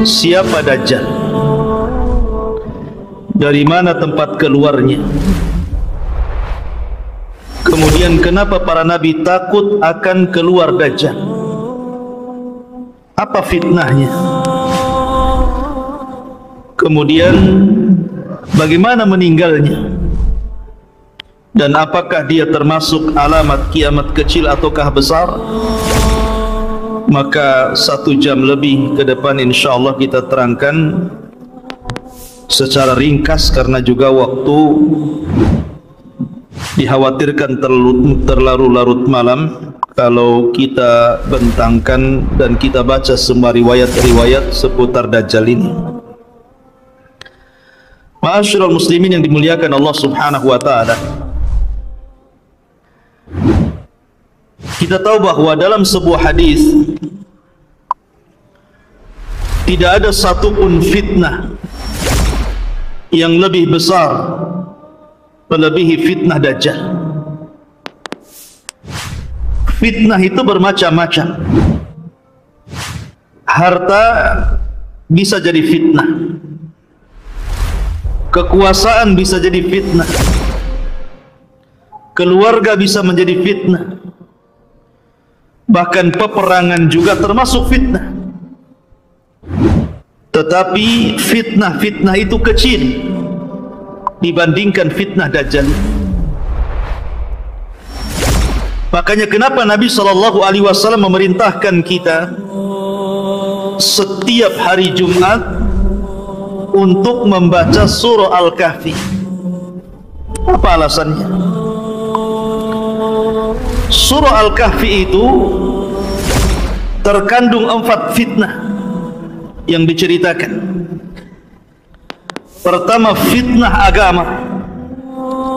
siapa Dajjal, dari mana tempat keluarnya, kemudian kenapa para nabi takut akan keluar Dajjal, apa fitnahnya, kemudian bagaimana meninggalnya, dan apakah dia termasuk alamat kiamat kecil ataukah besar. Maka 1 jam lebih ke depan insyaallah kita terangkan secara ringkas, karena juga waktu dikhawatirkan terlalu larut malam kalau kita bentangkan dan kita baca semua riwayat-riwayat seputar Dajjal ini. Ma'asyiral muslimin yang dimuliakan Allah Subhanahu wa taala, kita tahu bahwa dalam sebuah hadis tidak ada satupun fitnah yang lebih besar melebihi fitnah Dajjal. Fitnah itu bermacam-macam. Harta bisa jadi fitnah, kekuasaan bisa jadi fitnah, keluarga bisa menjadi fitnah, bahkan peperangan juga termasuk fitnah. Tetapi fitnah-fitnah itu kecil dibandingkan fitnah Dajjal. Makanya kenapa Nabi SAW memerintahkan kita setiap hari Jumat untuk membaca surah Al-Kahfi. Apa alasannya? Surah Al-Kahfi itu terkandung 4 fitnah yang diceritakan. Pertama, fitnah agama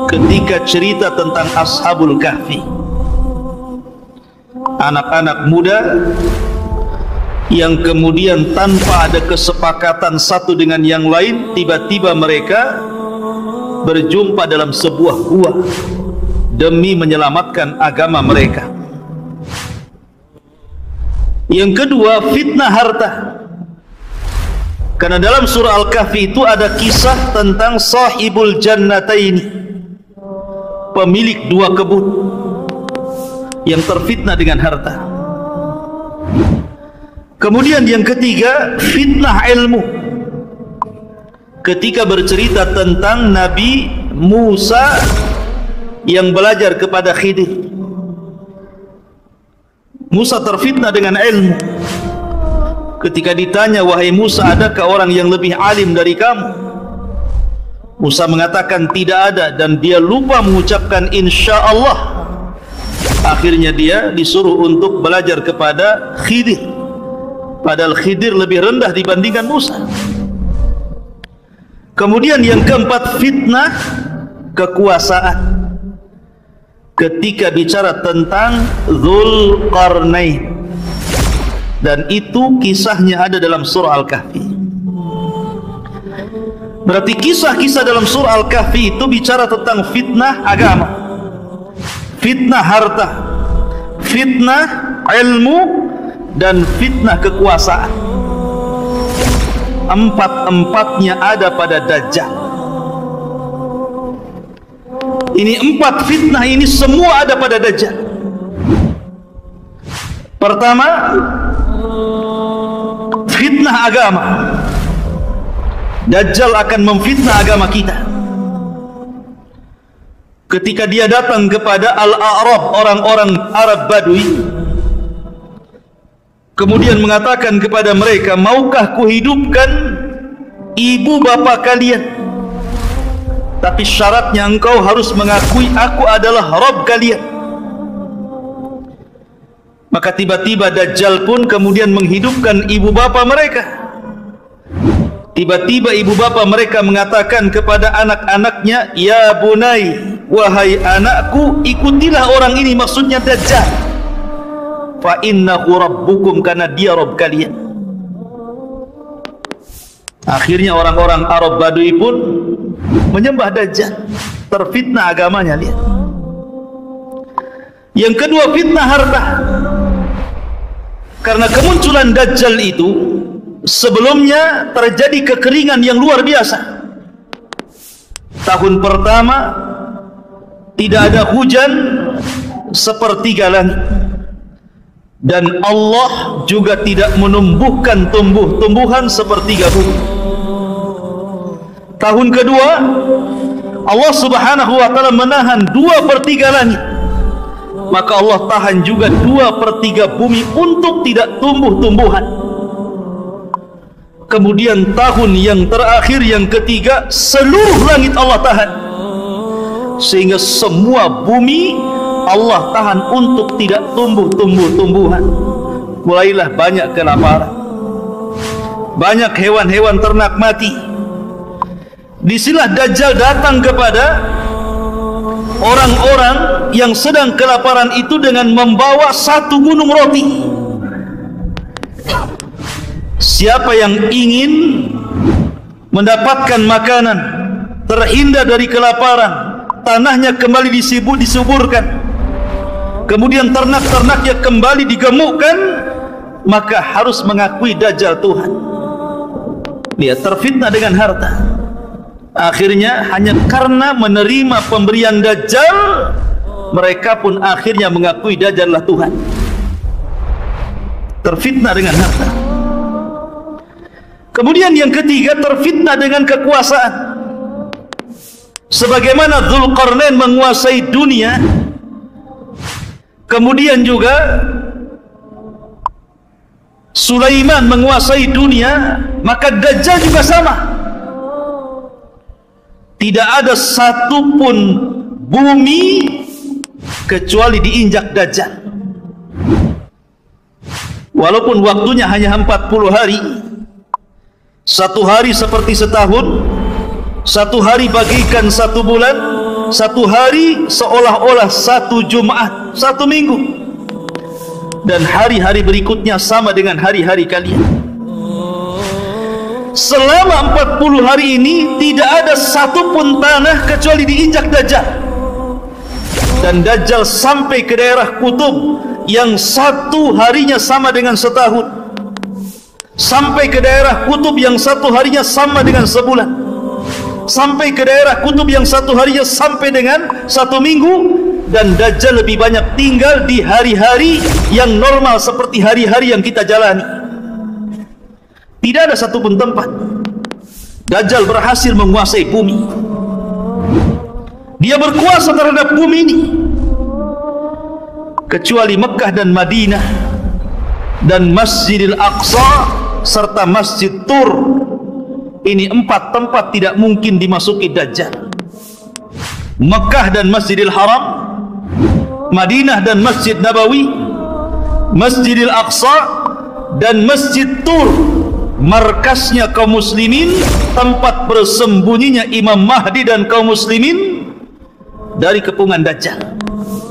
ketika cerita tentang Ashabul Kahfi, anak-anak muda yang kemudian tanpa ada kesepakatan satu dengan yang lain, tiba-tiba mereka berjumpa dalam sebuah gua demi menyelamatkan agama mereka. Yang kedua, fitnah harta, karena dalam surah Al-Kahfi itu ada kisah tentang sahibul jannataini, pemilik 2 kebun yang terfitnah dengan harta. Kemudian yang ketiga, fitnah ilmu, ketika bercerita tentang Nabi Musa yang belajar kepada Khidir. Musa terfitnah dengan ilmu. Ketika ditanya, wahai Musa, adakah orang yang lebih alim dari kamu? Musa mengatakan tidak ada, dan dia lupa mengucapkan insyaallah. Akhirnya dia disuruh untuk belajar kepada Khidir, padahal Khidir lebih rendah dibandingkan Musa. Kemudian yang keempat, fitnah kekuasaan, ketika bicara tentang Dzulqarnain, dan itu kisahnya ada dalam surah Al-Kahfi. Berarti kisah-kisah dalam surah Al-Kahfi itu bicara tentang fitnah agama, fitnah harta, fitnah ilmu, dan fitnah kekuasaan. Empat-empatnya ada pada Dajjal. Ini 4 fitnah ini semua ada pada Dajjal. Pertama, fitnah agama. Dajjal akan memfitnah agama kita. Ketika dia datang kepada Al-A'rab, orang-orang Arab Badui, kemudian mengatakan kepada mereka, maukah kuhidupkan ibu bapa kalian, tapi syaratnya engkau harus mengakui aku adalah Rabb kalian. Maka tiba-tiba Dajjal pun kemudian menghidupkan ibu bapa mereka. Tiba-tiba ibu bapa mereka mengatakan kepada anak-anaknya, ya bunai, wahai anakku, ikutilah orang ini, maksudnya Dajjal. Fa innahu rabbukum, karena dia Rabb kalian. Akhirnya orang-orang Arab Badui pun menyembah Dajjal, terfitnah agamanya. Lihat. Yang kedua, fitnah harta. Karena kemunculan Dajjal itu sebelumnya terjadi kekeringan yang luar biasa. Tahun pertama tidak ada hujan sepertiga langit, dan Allah juga tidak menumbuhkan tumbuh-tumbuhan sepertiga bumi. Tahun kedua Allah subhanahu wa ta'ala menahan 2/3 langit, maka Allah tahan juga 2/3 bumi untuk tidak tumbuh-tumbuhan. Kemudian tahun yang terakhir, yang ketiga, seluruh langit Allah tahan, sehingga semua bumi Allah tahan untuk tidak tumbuh-tumbuhan. Mulailah banyak kelaparan, banyak hewan-hewan ternak mati. Disinilah Dajjal datang kepada orang-orang yang sedang kelaparan itu dengan membawa 1 gunung roti. Siapa yang ingin mendapatkan makanan, terhindar dari kelaparan, tanahnya kembali disuburkan, kemudian ternak-ternaknya kembali digemukkan, maka harus mengakui Dajjal Tuhan. Dia terfitnah dengan harta. Akhirnya hanya karena menerima pemberian Dajjal, mereka pun akhirnya mengakui Dajjallah Tuhan. Terfitnah dengan harta. Kemudian yang ketiga, terfitnah dengan kekuasaan. Sebagaimana Dzulqarnain menguasai dunia, kemudian juga Sulaiman menguasai dunia, maka Dajjal juga sama. Tidak ada satupun bumi kecuali diinjak Dajjal. Walaupun waktunya hanya 40 hari, 1 hari seperti setahun, 1 hari bagikan 1 bulan, 1 hari seolah-olah 1 Jumat, 1 minggu, dan hari-hari berikutnya sama dengan hari-hari kalian. Selama 40 hari ini tidak ada satupun tanah kecuali diinjak Dajjal. Dan Dajjal sampai ke daerah kutub yang 1 harinya sama dengan setahun, sampai ke daerah kutub yang 1 harinya sama dengan sebulan, sampai ke daerah kutub yang 1 harinya sampai dengan 1 minggu. Dan Dajjal lebih banyak tinggal di hari-hari yang normal seperti hari-hari yang kita jalani. Tidak ada satupun tempat Dajjal berhasil menguasai bumi. Dia berkuasa terhadap bumi ini, kecuali Mekah dan Madinah dan Masjidil Aqsa serta Masjid Tur. Ini 4 tempat tidak mungkin dimasuki Dajjal. Mekah dan Masjidil Haram, Madinah dan Masjid Nabawi, Masjidil Aqsa dan Masjid Tur, markasnya kaum muslimin, tempat bersembunyinya Imam Mahdi dan kaum muslimin dari kepungan Dajjal.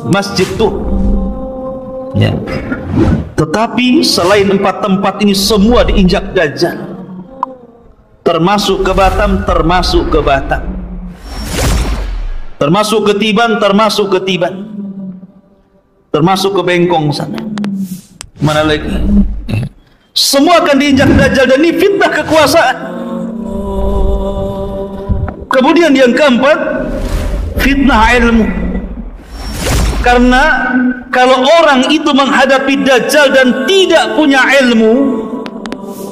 Masjid Tur, ya. Tetapi selain 4 tempat ini semua diinjak Dajjal, termasuk ke Batam, termasuk ke Batam, termasuk ke Tiban, termasuk ke Tiban, termasuk ke Bengkong sana. Mana lagi? Semua akan diinjak Dajjal, dan ini fitnah kekuasaan. Kemudian yang keempat, fitnah ilmu. Karena kalau orang itu menghadapi Dajjal dan tidak punya ilmu,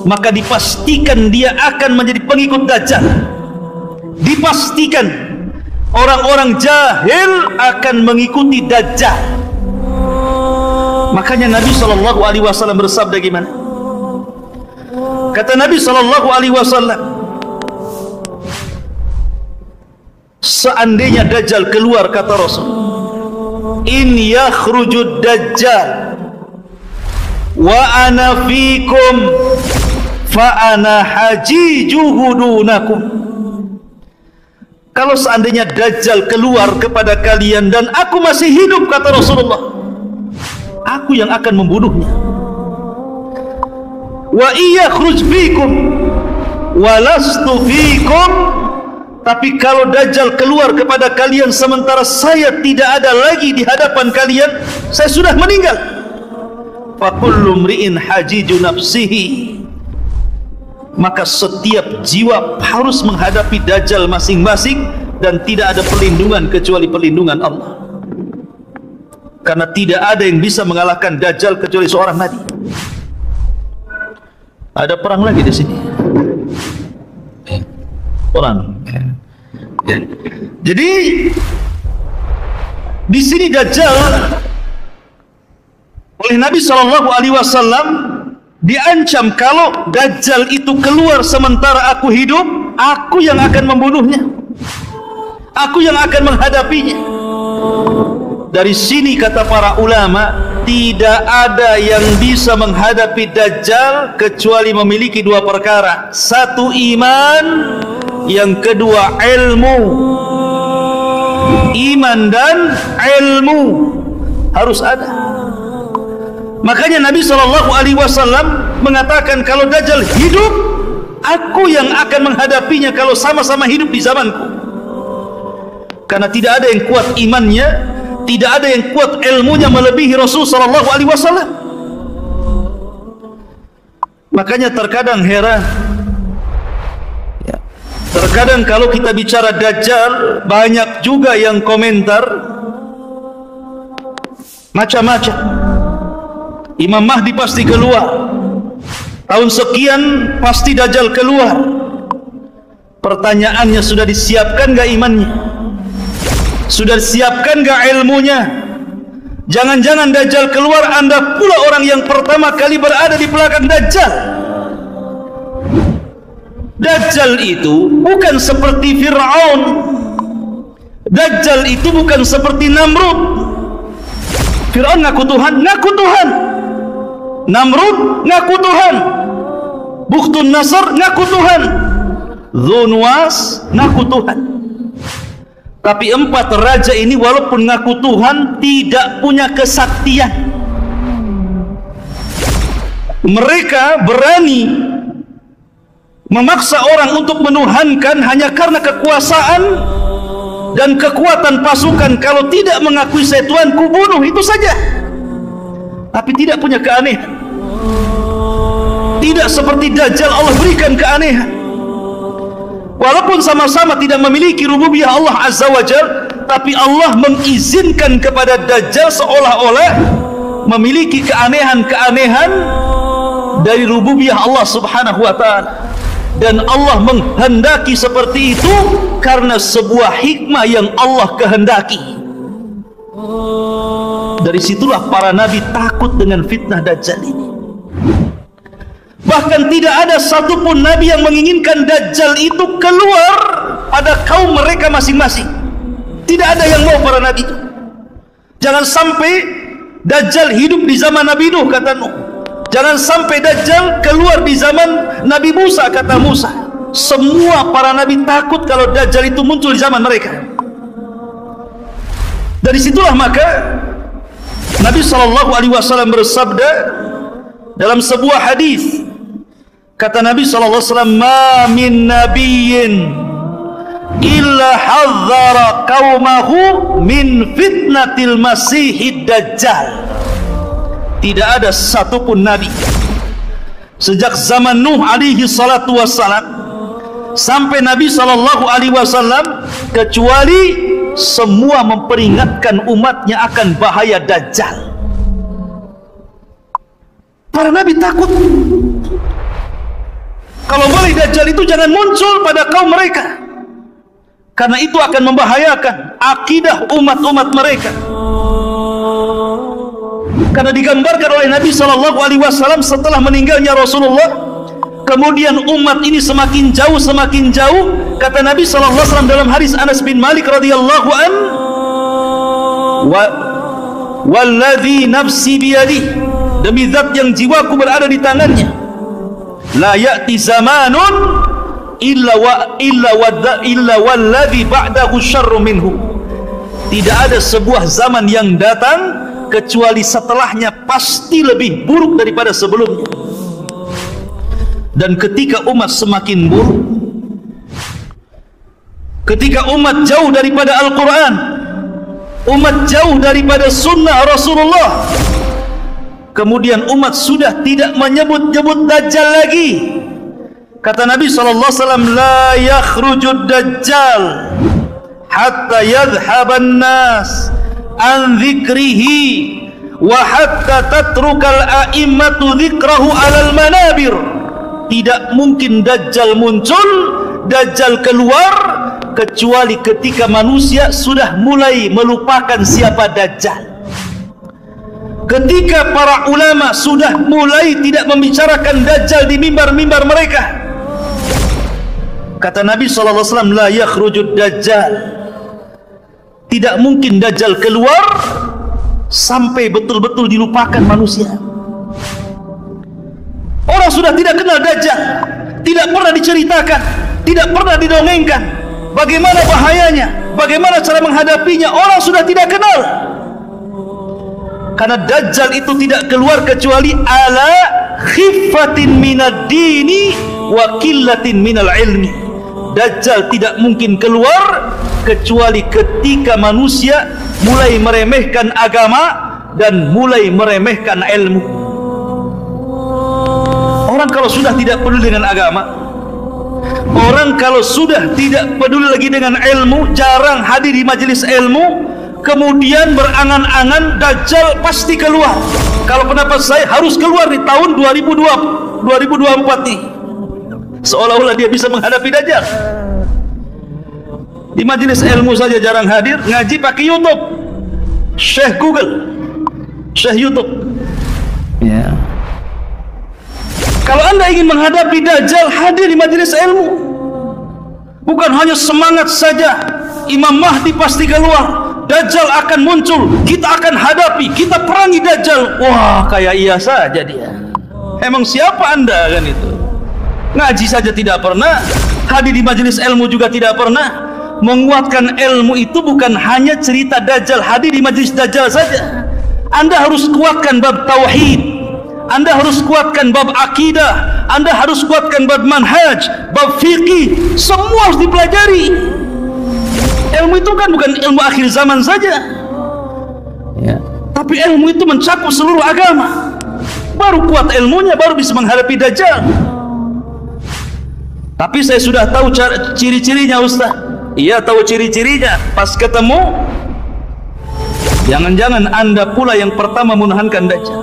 maka dipastikan dia akan menjadi pengikut Dajjal. Dipastikan orang-orang jahil akan mengikuti Dajjal. Makanya Nabi SAW bersabda gimana? Kata Nabi SAW, seandainya Dajjal keluar, kata Rasul, in yakhrujud Dajjal wa ana fikum fa ana hajijuhu dunakum. Kalau seandainya Dajjal keluar kepada kalian dan aku masih hidup, kata Rasulullah, aku yang akan membunuhnya. Wa iya khruj fikum wa lastu fikum, tapi kalau Dajjal keluar kepada kalian sementara saya tidak ada lagi di hadapan kalian, saya sudah meninggal, fa kullu mri'in hajiju nafsihi, maka setiap jiwa harus menghadapi Dajjal masing-masing, dan tidak ada perlindungan kecuali perlindungan Allah. Karena tidak ada yang bisa mengalahkan Dajjal kecuali seorang nabi. Ada perang lagi di sini. Perang. Jadi di sini Dajjal oleh Nabi SAW diancam, kalau Dajjal itu keluar sementara aku hidup, aku yang akan membunuhnya, aku yang akan menghadapinya. Dari sini kata para ulama, tidak ada yang bisa menghadapi Dajjal kecuali memiliki dua perkara: satu iman, yang kedua ilmu. Iman dan ilmu harus ada. Makanya Nabi SAW mengatakan, kalau Dajjal hidup, aku yang akan menghadapinya kalau sama-sama hidup di zamanku. Karena tidak ada yang kuat imannya, tidak ada yang kuat ilmunya melebihi Rasul SAW. Makanya terkadang heran, terkadang kalau kita bicara Dajjal, banyak juga yang komentar macam-macam. Imam Mahdi pasti keluar, tahun sekian pasti Dajjal keluar. Pertanyaannya, sudah disiapkan gak imannya? Sudah disiapkan gak ilmunya? Jangan-jangan Dajjal keluar, Anda pula orang yang pertama kali berada di belakang Dajjal. Dajjal itu bukan seperti Fir'aun. Dajjal itu bukan seperti Namrud. Fir'aun ngaku Tuhan, ngaku Tuhan. Namrud ngaku Tuhan. Bukhtun Nasr ngaku Tuhan. Dzunwas ngaku Tuhan. Tapi empat raja ini walaupun ngaku Tuhan, tidak punya kesaktian. Mereka berani memaksa orang untuk menuhankan hanya karena kekuasaan dan kekuatan pasukan. Kalau tidak mengakui saya Tuhan, ku bunuh, itu saja. Tapi tidak punya keanehan. Tidak seperti Dajjal, Allah berikan keanehan. Walaupun sama-sama tidak memiliki rububiyah Allah Azza wa Jal, tapi Allah mengizinkan kepada Dajjal seolah-olah memiliki keanehan-keanehan dari rububiyah Allah Subhanahu wa ta'ala. Dan Allah menghendaki seperti itu karena sebuah hikmah yang Allah kehendaki. Dari situlah para nabi takut dengan fitnah Dajjal ini. Bahkan tidak ada satupun nabi yang menginginkan Dajjal itu keluar pada kaum mereka masing-masing. Tidak ada yang mau para nabi itu. Jangan sampai Dajjal hidup di zaman Nabi Nuh, kata Nuh. Jangan sampai Dajjal keluar di zaman Nabi Musa, kata Musa. Semua para nabi takut kalau Dajjal itu muncul di zaman mereka. Dari situlah maka Nabi SAW bersabda dalam sebuah hadis, kata Nabi SAW, "Ma min nabiyyin illa hadzara qaumahu min fitnatil masihid dajjal." Tidak ada satupun nabi sejak zaman Nuh alaihi salatu wassalam sampai Nabi SAW kecuali semua memperingatkan umatnya akan bahaya Dajjal. Para nabi takut. Kalau boleh Dajjal itu jangan muncul pada kaum mereka, karena itu akan membahayakan akidah umat-umat mereka. Karena digambarkan oleh Nabi SAW setelah meninggalnya Rasulullah, kemudian umat ini semakin jauh, semakin jauh. Kata Nabi SAW dalam hadis Anas bin Malik radhiyallahu an, "Walladzi nafsi biyadihi, demi zat yang jiwaku berada di tangannya, la ya'ti zamanun illa walladzi ba'dahu syarrun minhu." Tidak ada sebuah zaman yang datang kecuali setelahnya pasti lebih buruk daripada sebelumnya. Dan ketika umat semakin buruk, ketika umat jauh daripada Al-Quran, umat jauh daripada sunnah Rasulullah, kemudian umat sudah tidak menyebut-nyebut Dajjal lagi, Kata Nabi SAW, la yakhrujud dajjal hatta yadhhaban nas an dhikrihi wa hatta tatrukal a'immatu dhikrahu alal manabir. Tidak mungkin dajjal muncul, dajjal keluar, kecuali ketika manusia sudah mulai melupakan siapa dajjal. Ketika para ulama sudah mulai tidak membicarakan dajjal di mimbar-mimbar mereka. Kata Nabi SAW, la yakhrujud dajjal, tidak mungkin dajjal keluar sampai betul-betul dilupakan manusia. Orang sudah tidak kenal dajjal, tidak pernah diceritakan, tidak pernah didongengkan bagaimana bahayanya, bagaimana cara menghadapinya. Orang sudah tidak kenal, karena dajjal itu tidak keluar kecuali ala khiffatin minad dini wa qillatin minal ilmi. Dajjal tidak mungkin keluar kecuali ketika manusia mulai meremehkan agama dan mulai meremehkan ilmu. Orang kalau sudah tidak peduli dengan agama, orang kalau sudah tidak peduli lagi dengan ilmu, jarang hadir di majelis ilmu, kemudian berangan-angan dajjal pasti keluar. Kalau pendapat saya harus keluar di tahun 2024 nih. Seolah-olah dia bisa menghadapi dajjal. Di majelis ilmu saja jarang hadir, ngaji pakai YouTube, Syekh Google, Syekh YouTube. Ya. Kalau anda ingin menghadapi dajjal, hadir di majelis ilmu. Bukan hanya semangat saja, Imam Mahdi pasti keluar, dajjal akan muncul, kita akan hadapi, kita perangi dajjal. Wah, kayak iya saja dia. Emang siapa anda kan itu? Ngaji saja tidak pernah, hadir di majelis ilmu juga tidak pernah. Menguatkan ilmu itu bukan hanya cerita dajjal, hadir di majelis dajjal saja. Anda harus kuatkan bab tauhid, Anda harus kuatkan bab akidah, Anda harus kuatkan bab manhaj, bab fikih, semua harus dipelajari. Ilmu itu kan bukan ilmu akhir zaman saja ya, tapi ilmu itu mencakup seluruh agama. Baru kuat ilmunya, baru bisa menghadapi dajjal. Tapi saya sudah tahu ciri-cirinya, Ustaz. Iya, tahu ciri-cirinya. Pas ketemu, jangan-jangan anda pula yang pertama menahankan dajjal.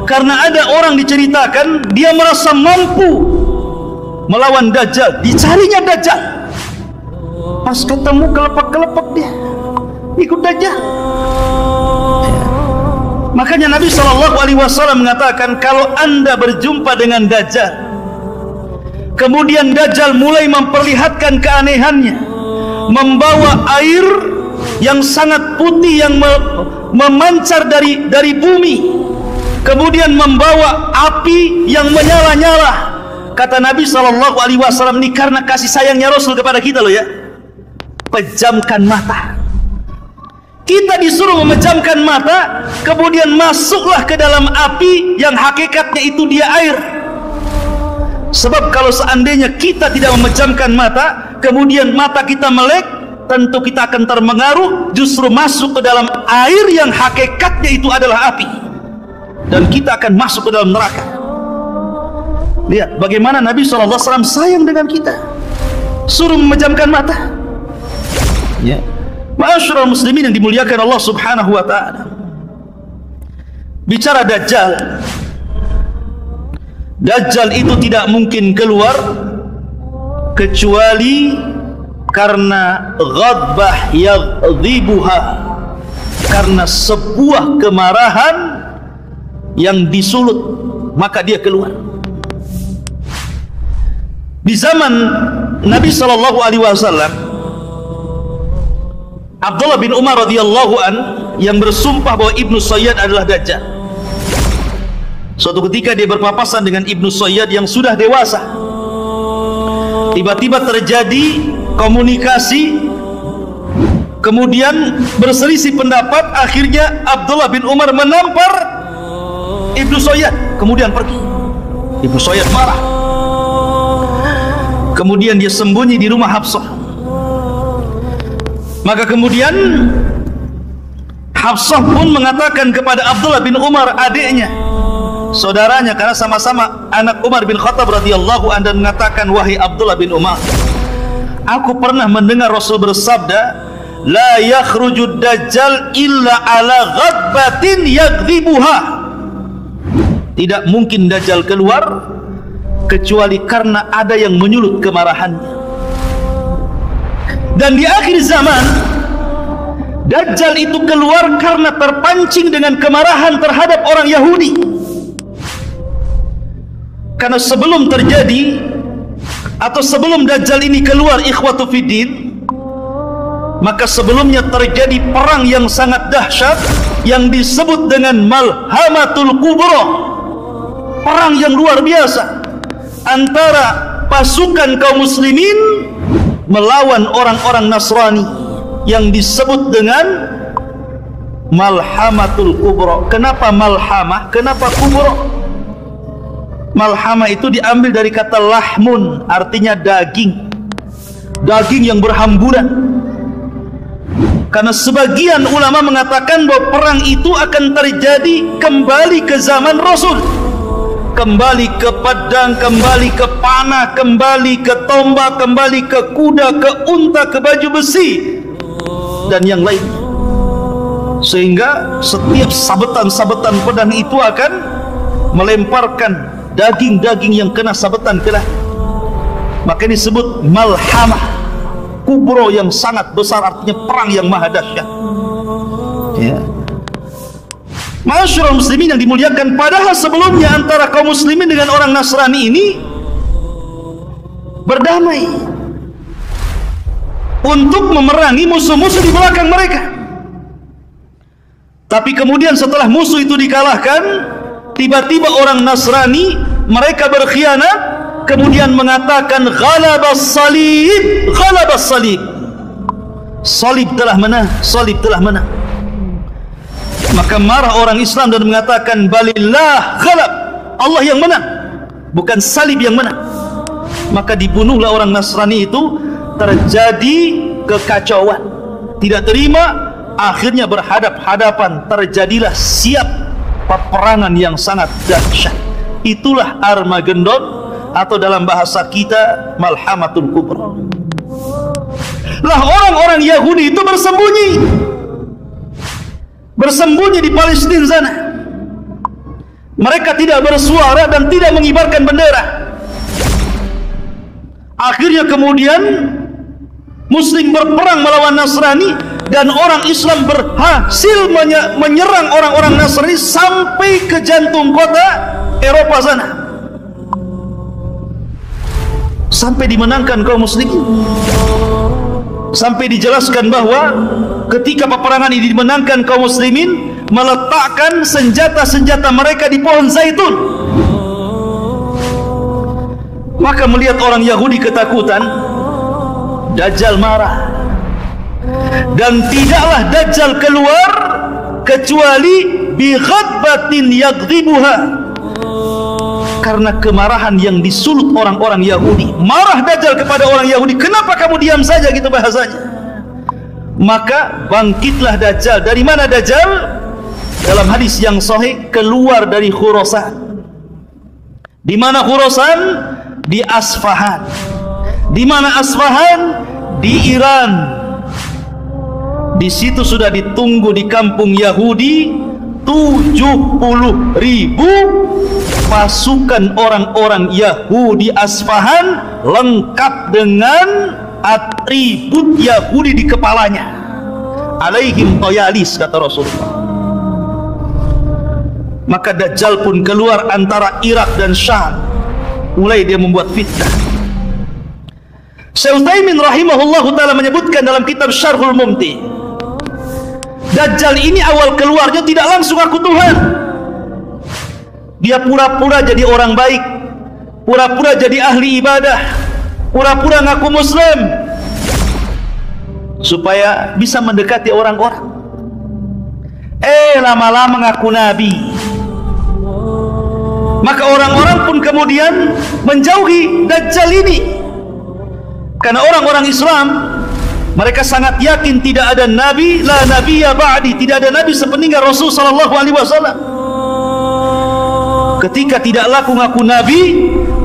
Karena ada orang diceritakan dia merasa mampu melawan dajjal, dicarinya dajjal. Pas ketemu kelepek-kelepek dia ikut dajjal. Makanya Nabi SAW mengatakan, kalau anda berjumpa dengan dajjal, kemudian dajjal mulai memperlihatkan keanehannya, membawa air yang sangat putih yang memancar dari bumi, kemudian membawa api yang menyala-nyala. Kata Nabi SAW, ini karena kasih sayangnya Rasul kepada kita loh ya, pejamkan mata. Kita disuruh memejamkan mata, kemudian masuklah ke dalam api yang hakikatnya itu dia air. Sebab kalau seandainya kita tidak memejamkan mata, kemudian mata kita melek, tentu kita akan terpengaruh, justru masuk ke dalam air yang hakikatnya itu adalah api, dan kita akan masuk ke dalam neraka. Lihat bagaimana Nabi SAW sayang dengan kita, suruh memejamkan mata ya. Ma'asyiral muslimin yang dimuliakan Allah Subhanahu wa ta'ala. Bicara dajjal, dajjal itu tidak mungkin keluar kecuali karena ghadbah yaghdhibuha, karena sebuah kemarahan yang disulut, maka dia keluar. Di zaman Nabi SAW, Abdullah bin Umar radhiyallahu an yang bersumpah bahwa Ibnu Sayyad adalah dajjal. Suatu ketika dia berpapasan dengan Ibnu Sayyad yang sudah dewasa. Tiba-tiba terjadi komunikasi, kemudian berselisih pendapat. Akhirnya Abdullah bin Umar menampar Ibnu Sayyad, kemudian pergi. Ibnu Sayyad marah, kemudian dia sembunyi di rumah Hafsah. Maka kemudian Hafsah pun mengatakan kepada Abdullah bin Umar, adiknya, saudaranya karena sama-sama anak Umar bin Khattab radhiyallahu anhu, dan mengatakan, wahai Abdullah bin Umar, aku pernah mendengar Rasul bersabda, la yakhrujud dajjal illa ala ghadbatin yaghdhibuha. Tidak mungkin dajjal keluar kecuali karena ada yang menyulut kemarahannya. Dan di akhir zaman dajjal itu keluar karena terpancing dengan kemarahan terhadap orang Yahudi. Karena sebelum terjadi atau sebelum dajjal ini keluar, ikhwatu fiddin, maka sebelumnya terjadi perang yang sangat dahsyat yang disebut dengan Malhamatul Kubra, perang yang luar biasa antara pasukan kaum muslimin melawan orang-orang Nasrani yang disebut dengan Malhamatul Kubra. Kenapa Malhamah? Kenapa Kubra? Malhamah itu diambil dari kata lahmun, artinya daging, daging yang berhamburan. Karena sebagian ulama mengatakan bahwa perang itu akan terjadi kembali ke zaman Rasul, kembali ke pedang, kembali ke panah, kembali ke tombak, kembali ke kuda, ke unta, ke baju besi dan yang lain. Sehingga setiap sabetan-sabetan pedang itu akan melemparkan daging-daging yang kena sabetan ke langit. Maka ini disebut Malhamah Kubro, yang sangat besar, artinya perang yang maha dahsyat. Ya. Ma'asyiral muslimin yang dimuliakan, padahal sebelumnya antara kaum muslimin dengan orang Nasrani ini berdamai untuk memerangi musuh-musuh di belakang mereka. Tapi kemudian setelah musuh itu dikalahkan, tiba-tiba orang Nasrani mereka berkhianat, kemudian mengatakan ghalabas salib, ghalabas salib, salib telah menang, salib telah menang. Maka marah orang Islam dan mengatakan balillah ghalab, Allah yang menang, bukan salib yang menang. Maka dibunuhlah orang Nasrani itu. Terjadi kekacauan, tidak terima, akhirnya berhadap-hadapan, terjadilah siap peperangan yang sangat dahsyat. Itulah Armageddon, atau dalam bahasa kita Malhamatul Kubra. Lah orang-orang Yahudi itu bersembunyi di Palestina sana. Mereka tidak bersuara dan tidak mengibarkan bendera. Akhirnya kemudian Muslim berperang melawan Nasrani, dan orang Islam berhasil menyerang orang-orang Nasrani sampai ke jantung kota Eropa sana, sampai dimenangkan kaum muslimin. Sampai dijelaskan bahwa ketika peperangan ini dimenangkan, kaum muslimin meletakkan senjata-senjata mereka di pohon zaitun. Maka melihat orang Yahudi ketakutan, Dajjal marah, dan tidaklah Dajjal keluar kecuali bi ghadbatin yaghdhibuha, karena kemarahan yang disulut orang-orang Yahudi. Marah Dajjal kepada orang Yahudi, kenapa kamu diam saja, gitu bahasanya. Maka bangkitlah Dajjal. Dari mana Dajjal? Dalam hadis yang sahih, keluar dari Khurasan. Di mana Khurasan? Di Asfahan. Di mana Asfahan? Di Iran. Di situ sudah ditunggu di kampung Yahudi 70.000 pasukan orang-orang Yahudi Asfahan, lengkap dengan atribut Yahudi di kepalanya. Alaihim toyalis, kata Rasulullah. Maka Dajjal pun keluar antara Irak dan Syam, mulai dia membuat fitnah. Syekh Utsaimin rahimahullahu taala menyebutkan dalam kitab Syarhul Mumti, Dajjal ini awal keluarnya tidak langsung aku Tuhan. Dia pura-pura jadi orang baik, pura-pura jadi ahli ibadah, pura-pura ngaku muslim supaya bisa mendekati orang-orang. Lama-lama ngaku nabi. Maka orang-orang pun kemudian menjauhi Dajjal ini, karena orang-orang Islam mereka sangat yakin tidak ada nabi, la nabiyya ba'di, tidak ada nabi sepeninggal Rasul sallallahu alaihi wasallam. Ketika tidak laku ngaku nabi,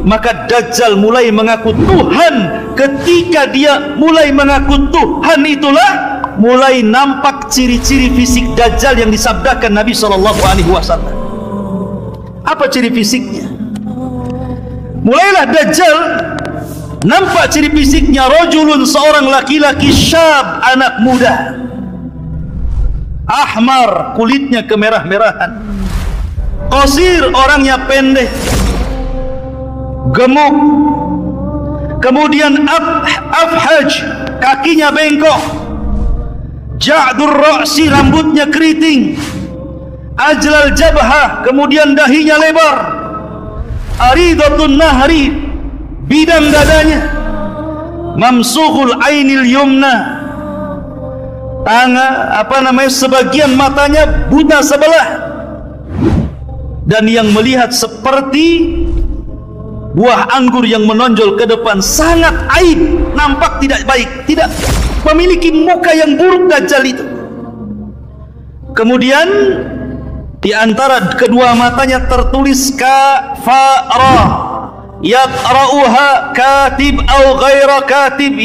maka Dajjal mulai mengaku Tuhan. Ketika dia mulai mengaku Tuhan, itulah mulai nampak ciri-ciri fisik Dajjal yang disabdakan Nabi SAW. Apa ciri fisiknya? Mulailah Dajjal nampak ciri fisiknya, rajulun, seorang laki-laki, syab, anak muda, ahmar, kulitnya kemerah-merahan, qasir, orangnya pendek, gemuk, kemudian afhaj, kakinya bengkok, ja'dur ra'si, rambutnya keriting, ajlal jabhah, kemudian dahinya lebar, aridatun nahri, bidang dadanya, mamsuhul ainil yumna, sebagian matanya buta sebelah, dan yang melihat seperti buah anggur yang menonjol ke depan, sangat aib, nampak tidak baik, tidak memiliki muka yang buruk Dajjal itu. Kemudian di antara kedua matanya tertulis kafarah, yaqra'uha katib au ghaira katib,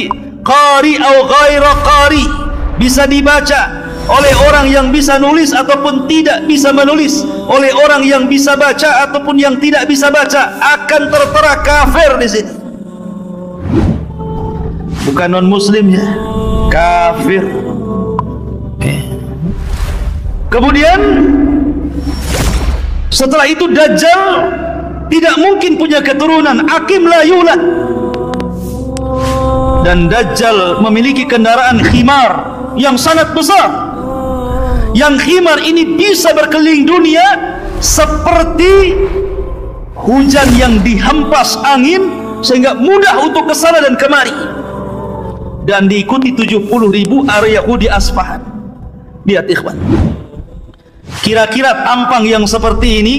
qari au ghaira qari, bisa dibaca oleh orang yang bisa nulis ataupun tidak bisa menulis, oleh orang yang bisa baca ataupun yang tidak bisa baca, akan tertera kafir di sini. Bukan non muslim ya, kafir. Kemudian setelah itu Dajjal tidak mungkin punya keturunan, akim la yulad. Dan Dajjal memiliki kendaraan khimar yang sangat besar. Yang khimar ini bisa berkeliling dunia seperti hujan yang dihempas angin, sehingga mudah untuk kesana dan kemari. Dan diikuti 70.000 area Yahudi Asfahan. Lihat ikhwan, kira-kira tampang yang seperti ini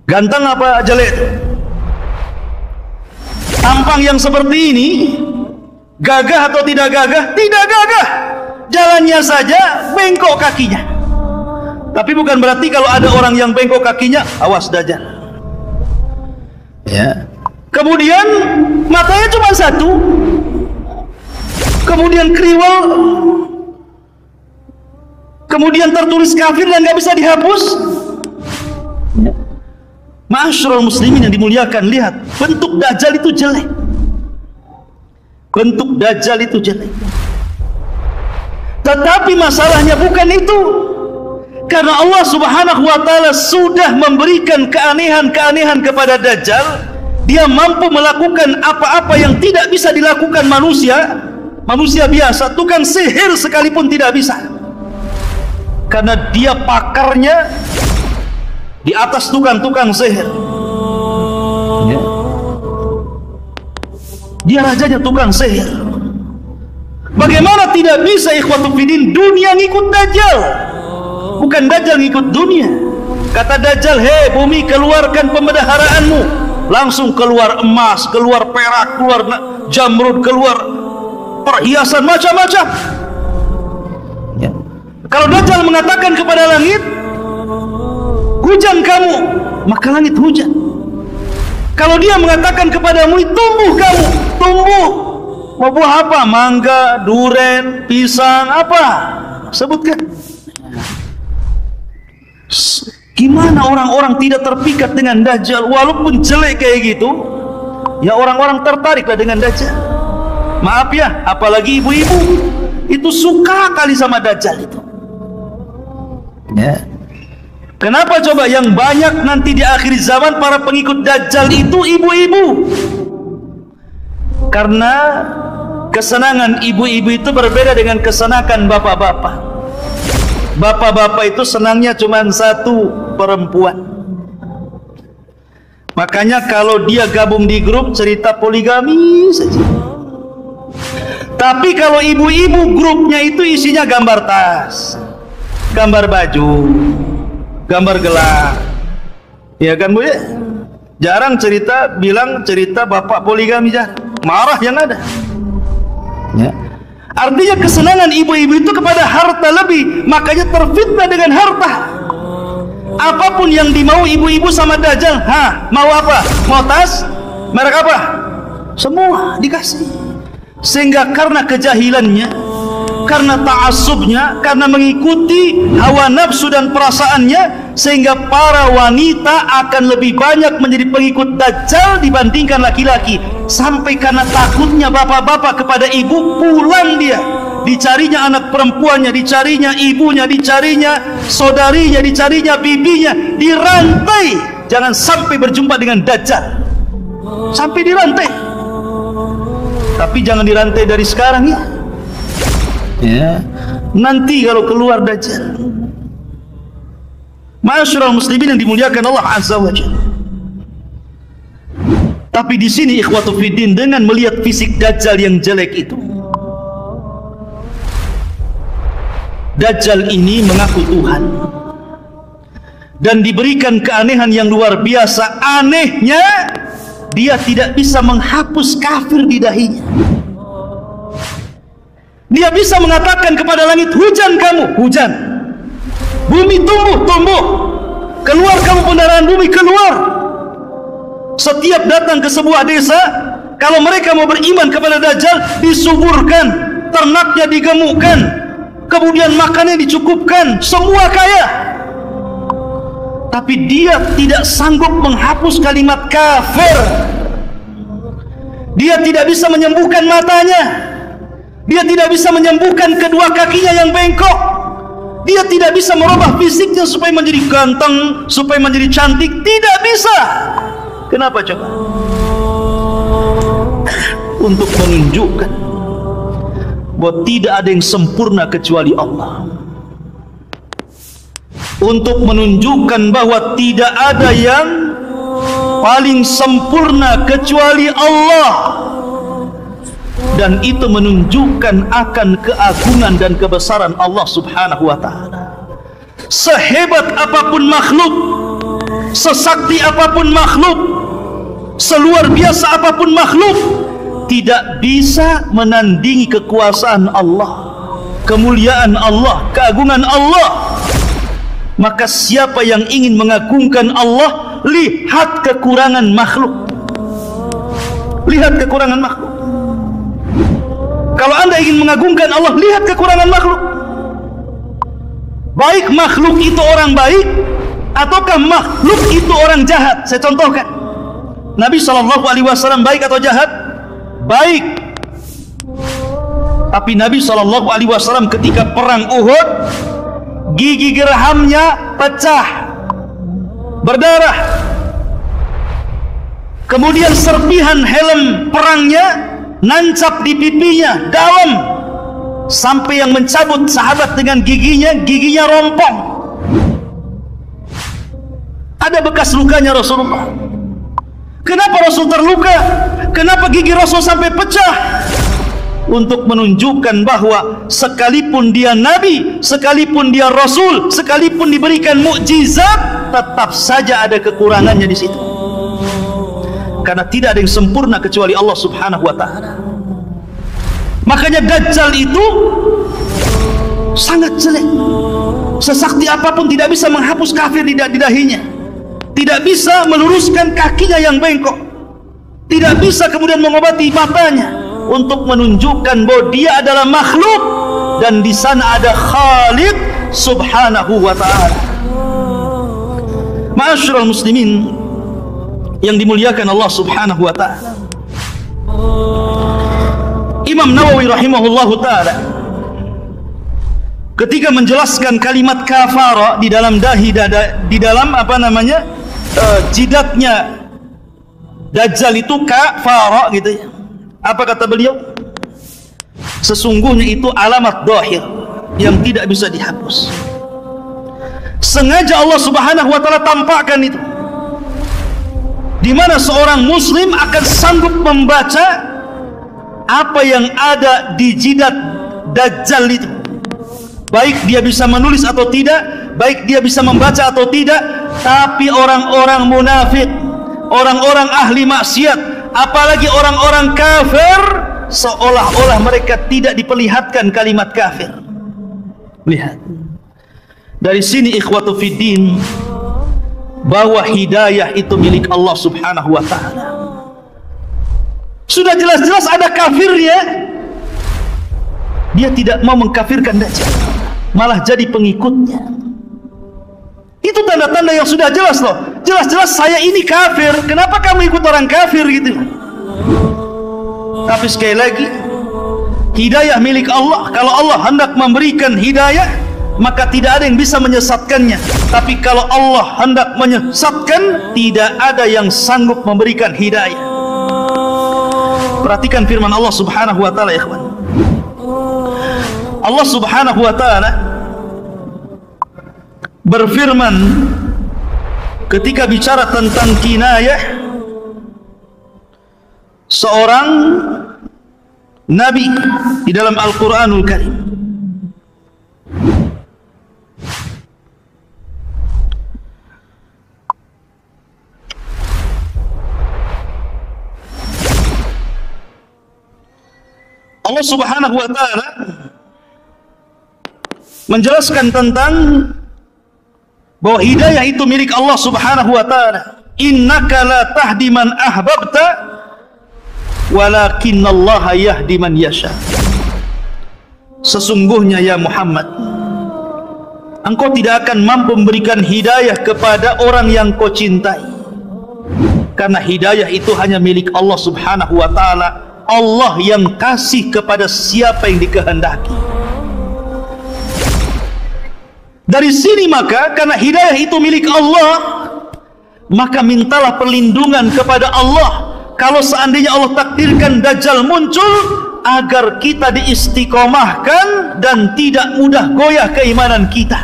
ganteng apa jelek? Tampang yang seperti ini gagah atau tidak gagah? Tidak gagah. Jalannya saja bengkok kakinya. Tapi bukan berarti kalau ada orang yang bengkok kakinya, awas Dajjal. Ya. Kemudian matanya cuma satu. Kemudian kriwel. Kemudian tertulis kafir dan nggak bisa dihapus. Ya. Ma'asyiral muslimin yang dimuliakan, lihat bentuk Dajjal itu jelek. Bentuk Dajjal itu jelek. Tetapi masalahnya bukan itu. Karena Allah Subhanahu wa ta'ala sudah memberikan keanehan-keanehan kepada Dajjal. Dia mampu melakukan apa-apa yang tidak bisa dilakukan manusia. Manusia biasa, tukang sihir sekalipun tidak bisa. Karena dia pakarnya di atas tukang-tukang sihir. Ya. Dia rajanya tukang sihir. Bagaimana tidak bisa ikhwatu fiddin, dunia ngikut Dajjal, bukan Dajjal ngikut dunia. Kata Dajjal, hei bumi, keluarkan pembendaharaanmu. Langsung keluar emas, keluar perak, keluar jamrud, keluar perhiasan macam-macam. Ya. Kalau Dajjal mengatakan kepada langit, hujan kamu, maka langit hujan. Kalau dia mengatakan kepadamu, tumbuh kamu, tumbuh. Mau buah apa? Mangga, duren, pisang, apa? Sebutkan. Gimana orang-orang tidak terpikat dengan Dajjal? Walaupun jelek kayak gitu, ya orang-orang tertariklah dengan Dajjal. Maaf ya, apalagi ibu-ibu, itu suka kali sama Dajjal itu. Ya. Kenapa coba yang banyak nanti di akhir zaman para pengikut Dajjal itu ibu-ibu? Karena kesenangan ibu-ibu itu berbeda dengan kesenangan bapak-bapak. Bapak-bapak itu senangnya cuma satu, perempuan. Makanya kalau dia gabung di grup cerita poligami saja. Tapi kalau ibu-ibu grupnya itu isinya gambar tas, gambar baju, gambar gelang, ya kan Bu ya? Jarang bilang cerita bapak poligami, jarang. Marah yang ada. Ya. Artinya kesenangan ibu-ibu itu kepada harta lebih, makanya terfitnah dengan harta. Apapun yang dimau ibu-ibu sama Dajjal, mau apa? Mau tas? Merek apa? Semua dikasih. Sehingga karena kejahilannya, karena ta'assubnya, karena mengikuti hawa nafsu dan perasaannya, sehingga para wanita akan lebih banyak menjadi pengikut Dajjal dibandingkan laki-laki. Sampai karena takutnya bapak-bapak kepada ibu, pulang dia, dicarinya anak perempuannya, dicarinya ibunya, dicarinya saudarinya, dicarinya bibinya, dirantai, jangan sampai berjumpa dengan Dajjal. Sampai dirantai. Tapi jangan dirantai dari sekarang ya. Nanti kalau keluar Dajjal. Ma'asyiral muslimin yang dimuliakan Allah Azza wa Jalla. Tapi di sini ikhwatu fiddin, dengan melihat fisik Dajjal yang jelek itu, Dajjal ini mengaku Tuhan dan diberikan keanehan yang luar biasa. Anehnya, dia tidak bisa menghapus kafir di dahinya. Dia bisa mengatakan kepada langit, hujan kamu, hujan. Bumi tumbuh, tumbuh. Keluar kamu pendaraan bumi, keluar. Setiap datang ke sebuah desa, kalau mereka mau beriman kepada Dajjal, disuburkan, ternaknya digemukkan, kemudian makannya dicukupkan, semua kaya. Tapi dia tidak sanggup menghapus kalimat kafir. Dia tidak bisa menyembuhkan matanya. Dia tidak bisa menyembuhkan kedua kakinya yang bengkok. Dia tidak bisa merubah fisiknya supaya menjadi ganteng, supaya menjadi cantik. Tidak bisa. Kenapa coba? Untuk menunjukkan bahwa tidak ada yang sempurna kecuali Allah. Untuk menunjukkan bahwa tidak ada yang paling sempurna kecuali Allah. Dan itu menunjukkan akan keagungan dan kebesaran Allah Subhanahu wa ta'ala. Sehebat apapun makhluk, sesakti apapun makhluk, seluar biasa apapun makhluk, tidak bisa menandingi kekuasaan Allah, kemuliaan Allah, keagungan Allah. Maka siapa yang ingin mengagungkan Allah, lihat kekurangan makhluk. Lihat kekurangan makhluk. Kalau anda ingin mengagungkan Allah, lihat kekurangan makhluk. Baik makhluk itu orang baik, ataukah makhluk itu orang jahat? Saya contohkan. Nabi SAW baik atau jahat? Baik. Tapi Nabi SAW ketika perang Uhud, gigi gerhamnya pecah, berdarah. Kemudian serpihan helm perangnya nancap di pipinya dalam, sampai yang mencabut sahabat dengan giginya rompong. Ada bekas lukanya Rasulullah. Kenapa Rasul terluka? Kenapa gigi Rasul sampai pecah? Untuk menunjukkan bahwa sekalipun dia Nabi, sekalipun dia Rasul, sekalipun diberikan mukjizat, tetap saja ada kekurangannya di situ. Karena tidak ada yang sempurna kecuali Allah Subhanahu wa ta'ala. Makanya Dajjal itu sangat jelek. Sesakti apapun tidak bisa menghapus kafir di dahinya. Tidak bisa meluruskan kakinya yang bengkok. Tidak bisa kemudian mengobati matanya, untuk menunjukkan bahwa dia adalah makhluk dan di sana ada Khaliq Subhanahu wa ta'ala. Ma'asyiral muslimin yang dimuliakan Allah Subhanahu wa ta'ala, Imam Nawawi rahimahullahu ta'ala ketika menjelaskan kalimat kafara di dalam di dalam jidatnya Dajjal itu kafara gitu ya. Apa kata beliau? Sesungguhnya itu alamat dhahir yang tidak bisa dihapus. Sengaja Allah Subhanahu wa ta'ala tampakkan itu, di mana seorang muslim akan sanggup membaca apa yang ada di jidat Dajjal itu. Baik dia bisa menulis atau tidak, baik dia bisa membaca atau tidak. Tapi orang-orang munafik, orang-orang ahli maksiat, apalagi orang-orang kafir, seolah-olah mereka tidak diperlihatkan kalimat kafir. Lihat. Dari sini ikhwatu fiddin, bahwa hidayah itu milik Allah Subhanahu wa ta'ala. Sudah jelas-jelas ada kafirnya, dia tidak mau mengkafirkan Dajjal, malah jadi pengikutnya. Itu tanda-tanda yang sudah jelas loh. Jelas-jelas saya ini kafir, kenapa kamu ikut orang kafir gitu. Tapi sekali lagi, hidayah milik Allah. Kalau Allah hendak memberikan hidayah, maka tidak ada yang bisa menyesatkannya. Tapi kalau Allah hendak menyesatkan, tidak ada yang sanggup memberikan hidayah. Perhatikan firman Allah Subhanahu wa ta'ala, ya ikhwan. Allah Subhanahu wa ta'ala berfirman ketika bicara tentang kinayah seorang nabi di dalam Al-Quranul Karim. Allah Subhanahu wa ta'ala menjelaskan tentang bahwa hidayah itu milik Allah Subhanahu wa ta'ala. Innaka la tahdi man ahbabta walakinallaha yahdi man yasha. Sesungguhnya ya Muhammad, engkau tidak akan mampu memberikan hidayah kepada orang yang kau cintai, karena hidayah itu hanya milik Allah Subhanahu wa ta'ala. Allah yang kasih kepada siapa yang dikehendaki. Dari sini maka, karena hidayah itu milik Allah, maka mintalah perlindungan kepada Allah. Kalau seandainya Allah takdirkan Dajjal muncul, agar kita diistiqomahkan dan tidak mudah goyah keimanan kita.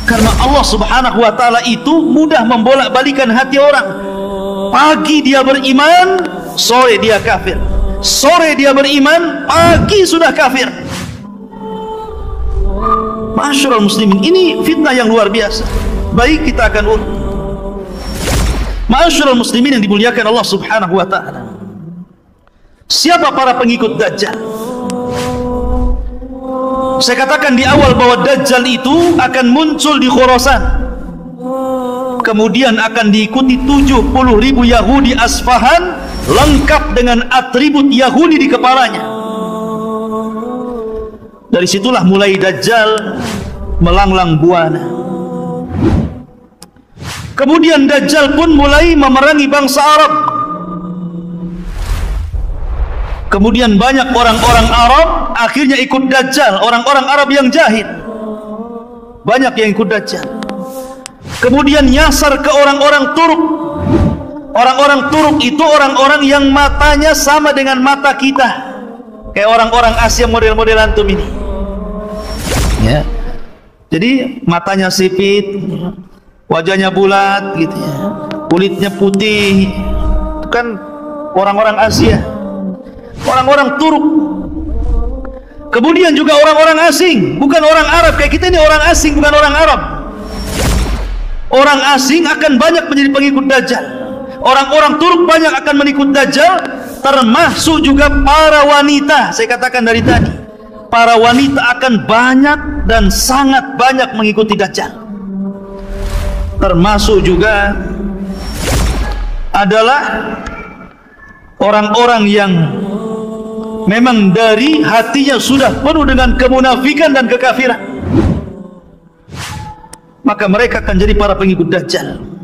Karena Allah Subhanahu wa ta'ala itu mudah membolak-balikan hati orang. Pagi dia beriman, sore dia kafir. Sore dia beriman, pagi sudah kafir. Ma'asyiral muslimin, ini fitnah yang luar biasa. Baik, kita akan urut. Ma'asyiral muslimin yang dimuliakan Allah Subhanahu wa ta'ala, siapa para pengikut Dajjal? Saya katakan di awal bahwa Dajjal itu akan muncul di Khurasan, kemudian akan diikuti 70.000 Yahudi Asfahan lengkap dengan atribut Yahudi di kepalanya. Dari situlah mulai Dajjal melanglang buana. Kemudian Dajjal pun mulai memerangi bangsa Arab. Kemudian banyak orang-orang Arab akhirnya ikut Dajjal, orang-orang Arab yang jahil. Banyak yang ikut Dajjal. Kemudian nyasar ke orang-orang Turk. Orang-orang Turk itu orang-orang yang matanya sama dengan mata kita, kayak orang-orang Asia model-model antum ini, ya. Jadi matanya sipit, wajahnya bulat gitu ya, kulitnya putih. Itu kan orang-orang Asia, orang-orang Turk. Kemudian juga orang-orang asing, bukan orang Arab kayak kita ini, orang asing bukan orang Arab. Orang asing akan banyak menjadi pengikut Dajjal. Orang-orang Turk banyak akan mengikut Dajjal, termasuk juga para wanita. Saya katakan dari tadi, para wanita akan banyak dan sangat banyak mengikuti Dajjal. Termasuk juga adalah orang-orang yang memang dari hatinya sudah penuh dengan kemunafikan dan kekafiran, maka mereka akan jadi para pengikut Dajjal.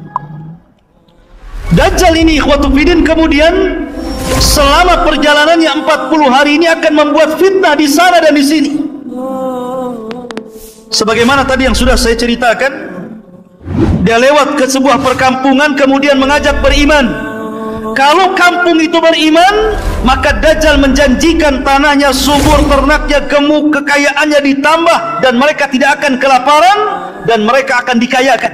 Dajjal ini ikhwatu fiddin kemudian selama perjalanannya 40 hari ini akan membuat fitnah di sana dan di sini. Sebagaimana tadi yang sudah saya ceritakan, dia lewat ke sebuah perkampungan kemudian mengajak beriman. Kalau kampung itu beriman, maka Dajjal menjanjikan tanahnya subur, ternaknya gemuk, kekayaannya ditambah, dan mereka tidak akan kelaparan dan mereka akan dikayakan.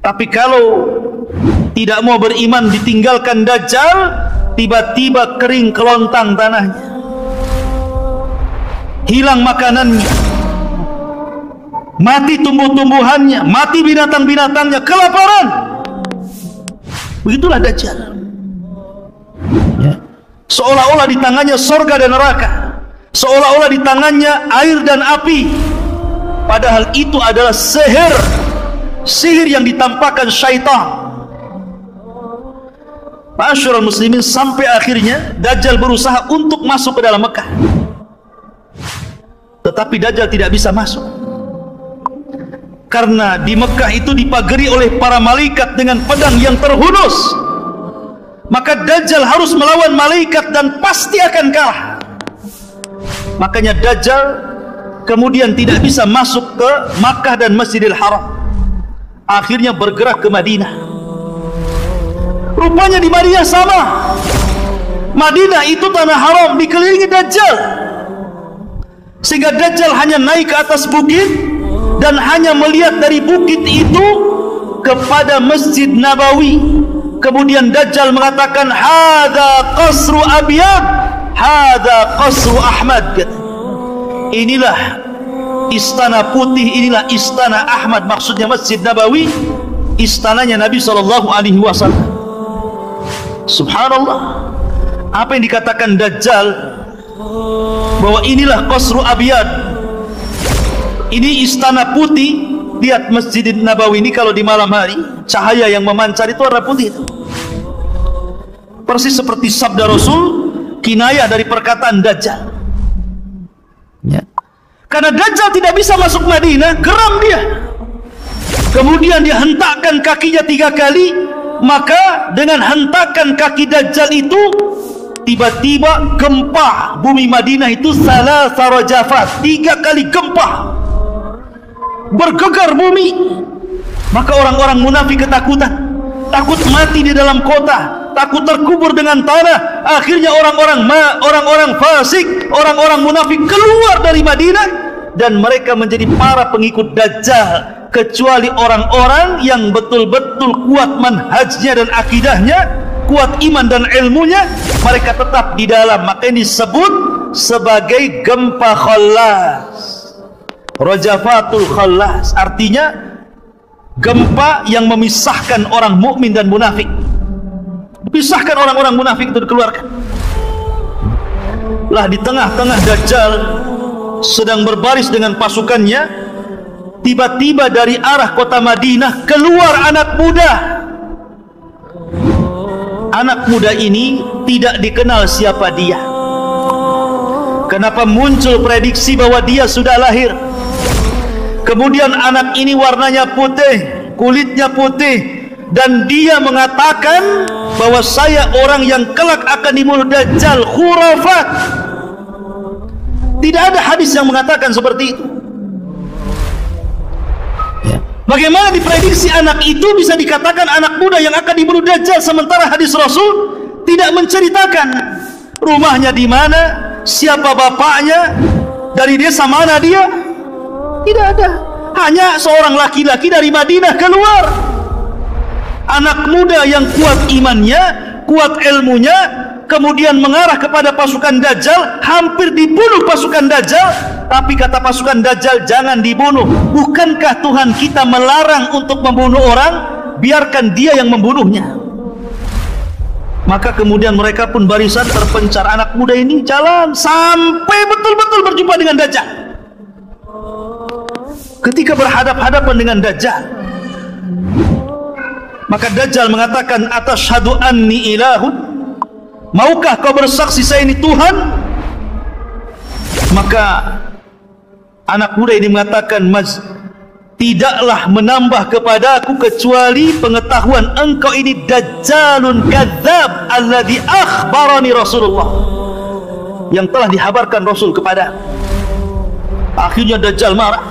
Tapi kalau tidak mau beriman, ditinggalkan Dajjal, tiba-tiba kering kelontang tanahnya, hilang makanannya, mati tumbuh-tumbuhannya, mati binatang-binatangnya, kelaparan. Begitulah Dajjal, ya. Seolah-olah di tangannya sorga dan neraka, seolah-olah di tangannya air dan api, padahal itu adalah sihir, sihir yang ditampakkan syaitan. Ma'asyiral muslimin, sampai akhirnya Dajjal berusaha untuk masuk ke dalam Mekah, tetapi Dajjal tidak bisa masuk karena di Mekah itu dipagari oleh para malaikat dengan pedang yang terhunus. Maka Dajjal harus melawan malaikat dan pasti akan kalah. Makanya Dajjal kemudian tidak bisa masuk ke Makkah dan Masjidil Haram, akhirnya bergerak ke Madinah. Rupanya di Madinah sama. Madinah itu tanah haram, dikelilingi Dajjal, sehingga Dajjal hanya naik ke atas bukit dan hanya melihat dari bukit itu kepada Masjid Nabawi. Kemudian Dajjal mengatakan, hadza qasru Abyad, hadza qasru Ahmad. Inilah istana putih, inilah istana Ahmad. Maksudnya Masjid Nabawi, istananya Nabi SAW. Subhanallah, apa yang dikatakan Dajjal bahwa inilah qasru Abyad, ini istana putih. Lihat Masjid Nabawi ini kalau di malam hari, cahaya yang memancar itu warna putih itu. Persis seperti sabda Rasul, kinayah dari perkataan Dajjal. Ya. Karena Dajjal tidak bisa masuk Madinah, geram dia. Kemudian dia hentakkan kakinya 3 kali, maka dengan hentakan kaki Dajjal itu tiba-tiba gempa bumi Madinah itu salasa rajafat, 3 kali gempa, bergegar bumi. Maka orang-orang munafik ketakutan, takut mati di dalam kota, takut terkubur dengan tanah. Akhirnya orang-orang fasik, orang-orang munafik keluar dari Madinah, dan mereka menjadi para pengikut Dajjal. Kecuali orang-orang yang betul-betul kuat manhajnya dan akidahnya, kuat iman dan ilmunya, mereka tetap di dalam. Maka ini disebut sebagai gempa khallas, Rajafatul Khallas, artinya gempa yang memisahkan orang mukmin dan munafik. Pisahkan orang-orang munafik itu, dikeluarkan. Lah di tengah-tengah Dajjal sedang berbaris dengan pasukannya, tiba-tiba dari arah kota Madinah keluar anak muda. Anak muda ini tidak dikenal siapa dia. Kenapa muncul prediksi bahwa dia sudah lahir? Kemudian anak ini warnanya putih, kulitnya putih, dan dia mengatakan bahwa saya orang yang kelak akan dibunuh Dajjal. Khurafat. Tidak ada hadis yang mengatakan seperti itu. Bagaimana diprediksi anak itu bisa dikatakan anak muda yang akan dibunuh Dajjal, sementara hadis Rasul tidak menceritakan rumahnya di mana, siapa bapaknya, dari desa mana dia. Tidak ada. Hanya seorang laki-laki dari Madinah keluar, anak muda yang kuat imannya, kuat ilmunya, kemudian mengarah kepada pasukan Dajjal, hampir dibunuh pasukan Dajjal. Tapi kata pasukan Dajjal, jangan dibunuh. Bukankah Tuhan kita melarang untuk membunuh orang? Biarkan dia yang membunuhnya. Maka kemudian mereka pun barisan terpencar. Anak muda ini jalan sampai betul-betul berjumpa dengan Dajjal. Ketika berhadap-hadapan dengan Dajjal, maka Dajjal mengatakan, atashhadu anni ilahun, maukah kau bersaksi saya ini Tuhan? Maka anak muda ini mengatakan, tidaklah menambah kepadaku kecuali pengetahuan engkau ini Dajjalun kadzab alladhi akhbarani Rasulullah, yang telah dihabarkan Rasul kepada. Akhirnya Dajjal marah.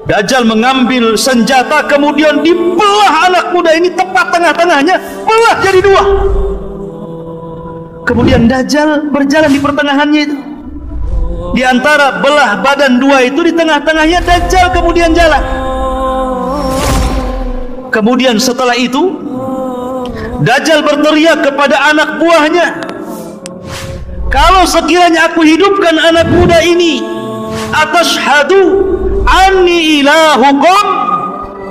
Dajjal mengambil senjata, kemudian dibelah anak muda ini tepat tengah-tengahnya, belah jadi 2. Kemudian Dajjal berjalan di pertengahannya itu. Di antara belah badan 2 itu, di tengah-tengahnya Dajjal kemudian jalan. Kemudian setelah itu Dajjal berteriak kepada anak buahnya, kalau sekiranya aku hidupkan anak muda ini, atashhadu anni ilahukum,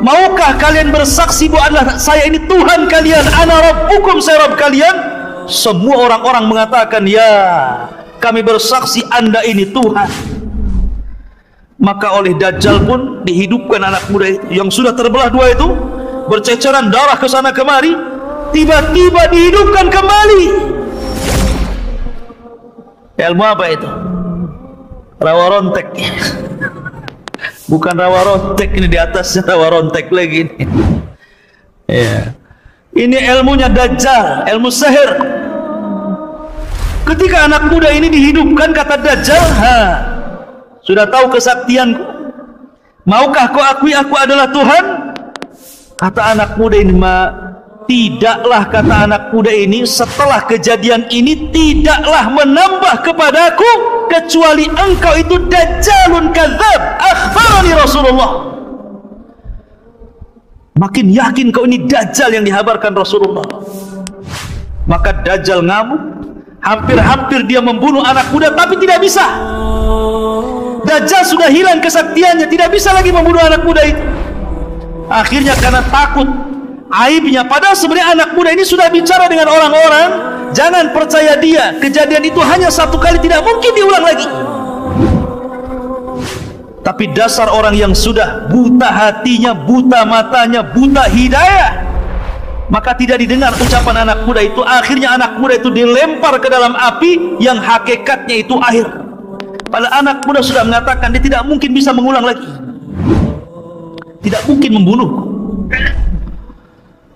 maukah kalian bersaksi bahwa saya ini Tuhan kalian? Ana rabbukum, saya Rabb kalian. Semua orang-orang mengatakan, ya, kami bersaksi Anda ini Tuhan. Maka oleh Dajjal pun dihidupkan anak muda itu yang sudah terbelah dua itu, berceceran darah ke sana kemari, tiba-tiba dihidupkan kembali. Ilmu apa itu? Rawa rontek. Bukan rawa rontek, ini di atasnya rawa rontek lagi ini. Ya. Ini ilmunya Dajjal, ilmu sihir. Ketika anak muda ini dihidupkan, kata Dajjal, sudah tahu kesaktianku? Maukah kau akui aku adalah Tuhan? Kata anak muda ini, tidaklah, kata anak muda ini, setelah kejadian ini tidaklah menambah kepadaku kecuali engkau itu Dajjalun kadzab, akhbarani Rasulullah. Makin yakin kau ini Dajjal yang dihabarkan Rasulullah. Maka Dajjal ngamuk, hampir-hampir dia membunuh anak muda, tapi tidak bisa. Dajjal sudah hilang kesaktiannya, tidak bisa lagi membunuh anak muda itu. Akhirnya karena takut aibnya, padahal sebenarnya anak muda ini sudah bicara dengan orang-orang, jangan percaya dia, kejadian itu hanya satu kali, tidak mungkin diulang lagi. Tapi dasar orang yang sudah buta hatinya, buta matanya, buta hidayah, maka tidak didengar ucapan anak muda itu. Akhirnya anak muda itu dilempar ke dalam api yang hakikatnya itu air. Padahal anak muda sudah mengatakan dia tidak mungkin bisa mengulang lagi, tidak mungkin membunuh.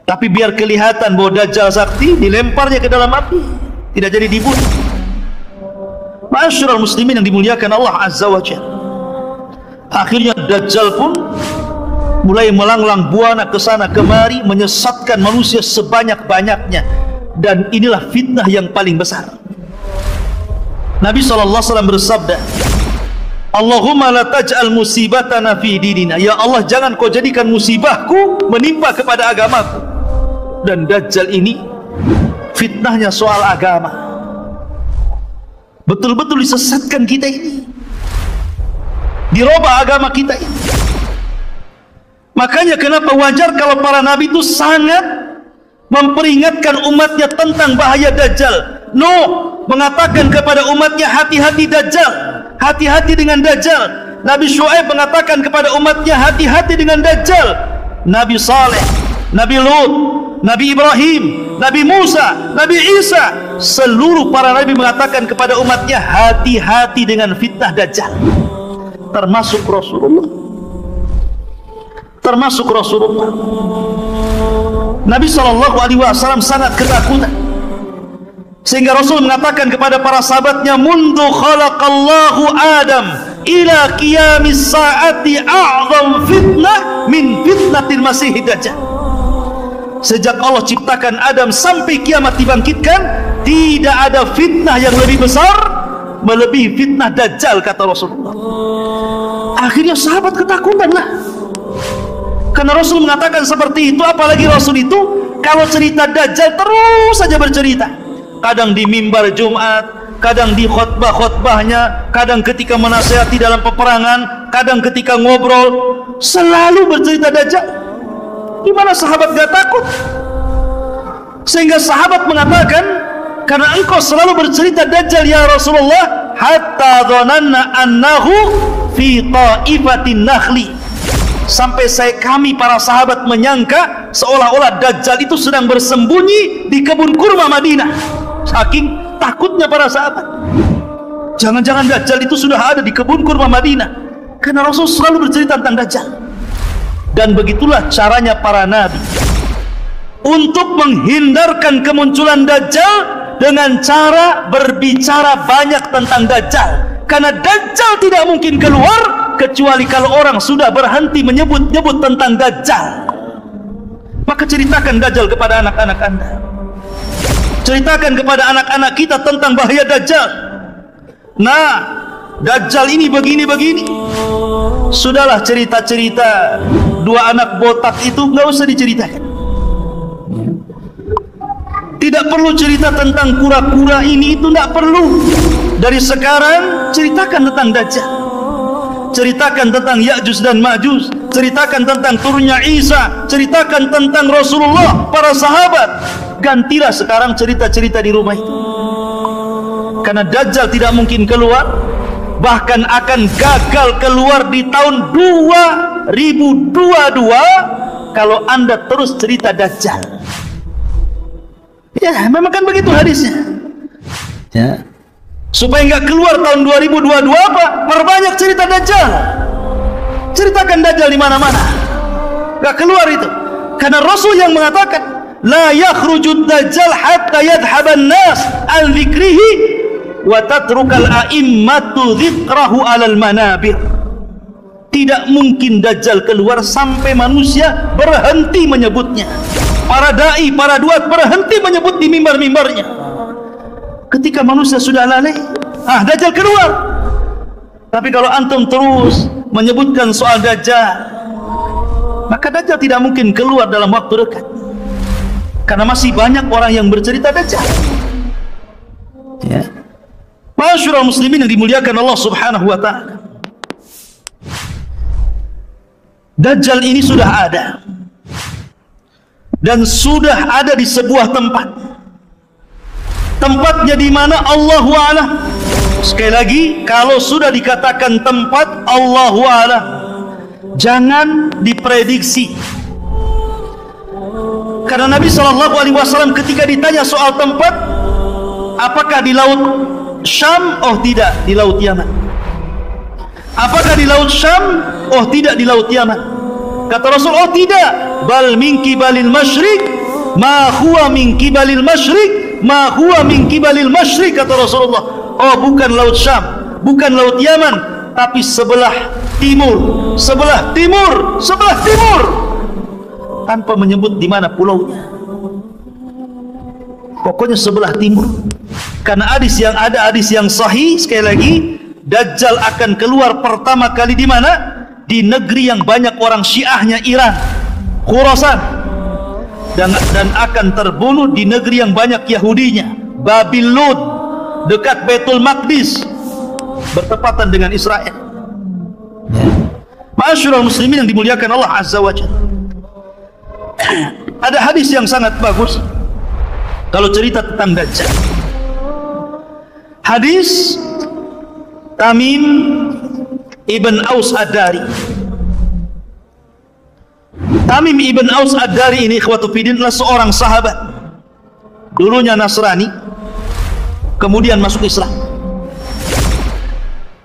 Tapi biar kelihatan bahwa Dajjal sakti, dilemparnya ke dalam api, tidak jadi dibunuh. Ma'asyiral muslimin yang dimuliakan Allah Azza wa Jalla. Akhirnya Dajjal pun mulai melanglang buana ke sana kemari, menyesatkan manusia sebanyak-banyaknya, dan inilah fitnah yang paling besar. Nabi SAW bersabda, Allahumma la taj'al musibatana fi dinina. Ya Allah, jangan kau jadikan musibahku menimpa kepada agamaku. Dan Dajjal ini fitnahnya soal agama, betul-betul disesatkan kita ini, dirubah agama kita ini. Makanya kenapa wajar kalau para nabi itu sangat memperingatkan umatnya tentang bahaya Dajjal. Nuh mengatakan kepada umatnya, hati-hati Dajjal, hati-hati dengan Dajjal. Nabi Syuaib mengatakan kepada umatnya, hati-hati dengan Dajjal. Nabi Saleh, Nabi Lut, Nabi Ibrahim, Nabi Musa, Nabi Isa, seluruh para nabi mengatakan kepada umatnya, hati-hati dengan fitnah Dajjal. Termasuk Rasulullah, termasuk Rasulullah. Nabi SAW sangat ketakutan, sehingga Rasul mengatakan kepada para sahabatnya, mundu khalaqallahu Adam ila qiyamis saati a'zam fitnah min fitnatil masih Dajjal. Sejak Allah ciptakan Adam sampai kiamat dibangkitkan, tidak ada fitnah yang lebih besar melebihi fitnah Dajjal, kata Rasulullah. Akhirnya sahabat ketakutan lah, karena Rasul mengatakan seperti itu. Apalagi Rasul itu kalau cerita Dajjal terus saja bercerita, kadang di mimbar Jumat, kadang di khutbah-khutbahnya, kadang ketika menasihati dalam peperangan, kadang ketika ngobrol, selalu bercerita Dajjal. Gimana sahabat gak takut? Sehingga sahabat mengatakan, karena engkau selalu bercerita Dajjal ya Rasulullah, hatta dhananna annahu fi ta'ifatin nakhli, sampai kami para sahabat menyangka seolah-olah Dajjal itu sedang bersembunyi di kebun kurma Madinah. Saking takutnya para sahabat, jangan-jangan Dajjal itu sudah ada di kebun kurma Madinah, karena Rasul selalu bercerita tentang Dajjal. Dan begitulah caranya para nabi untuk menghindarkan kemunculan Dajjal, dengan cara berbicara banyak tentang Dajjal. Karena Dajjal tidak mungkin keluar kecuali kalau orang sudah berhenti menyebut-nyebut tentang Dajjal. Maka ceritakan Dajjal kepada anak-anak Anda, ceritakan kepada anak-anak kita tentang bahaya Dajjal. Nah, Dajjal ini begini-begini. Sudahlah cerita-cerita dua anak botak itu nggak usah diceritakan. Tidak perlu cerita tentang kura-kura ini, itu tidak perlu. Dari sekarang ceritakan tentang Dajjal, ceritakan tentang Ya'juj dan Ma'juj, ceritakan tentang turunnya Isa, ceritakan tentang Rasulullah, para sahabat. Gantilah sekarang cerita-cerita di rumah itu, karena Dajjal tidak mungkin keluar. bahkan akan gagal keluar di tahun 2022 kalau Anda terus cerita Dajjal. Ya, memang kan begitu hadisnya. Ya. Supaya nggak keluar tahun 2022 apa? Perbanyak cerita Dajjal. Ceritakan Dajjal di mana-mana. Nggak keluar itu. Karena Rasul yang mengatakan, la yakhrujud Dajjal hatta yadhhaban nas an dzikrihi wa tatrukal a'immatu dzikrahu 'alal manabir. Tidak mungkin Dajjal keluar sampai manusia berhenti menyebutnya. Para dai, para duat berhenti menyebut di mimbar-mimbarnya. Ketika manusia sudah lalai, Dajjal keluar. Tapi kalau antum terus menyebutkan soal Dajjal, maka Dajjal tidak mungkin keluar dalam waktu dekat. Karena masih banyak orang yang bercerita Dajjal. Ya. Ma'asyiral muslimin yang dimuliakan Allah Subhanahu wa taala. Dajjal ini sudah ada. Dan sudah ada di sebuah tempat. Tempatnya di mana? Allahu a'lam. Sekali lagi, kalau sudah dikatakan tempat, Allahu a'lam, jangan diprediksi. Karena Nabi SAW ketika ditanya soal tempat, apakah di laut Syam? Oh tidak, di laut Yaman. Apakah di laut Syam? Oh tidak, di laut Yaman. Kata Rasul, oh tidak, bal min kibalil masyriq, ma huwa min kibalil masyriq, ma huwa min kibalil masyriq, kata Rasulullah. Oh, bukan laut Syam, bukan laut Yaman, tapi sebelah timur, sebelah timur, sebelah timur, tanpa menyebut di mana pulaunya. Pokoknya sebelah timur. Karena hadis yang ada, hadis yang sahih, sekali lagi, Dajjal akan keluar pertama kali di mana? Di negeri yang banyak orang Syiahnya, Iran, Khurasan, dan akan terbunuh di negeri yang banyak Yahudinya, Babil Lud, dekat Baitul Maqdis, bertepatan dengan Israel. Ma'asyiral muslimin yang dimuliakan Allah Azza wa Jalla. Ada hadis yang sangat bagus kalau cerita tentang Dajjal. Hadis Tamim Ibn Aus Ad-Dari. Tamim Ibn Aus Ad-Dari ini, ikhwatu fiddin, adalah seorang sahabat. Dulunya Nasrani, kemudian masuk Islam.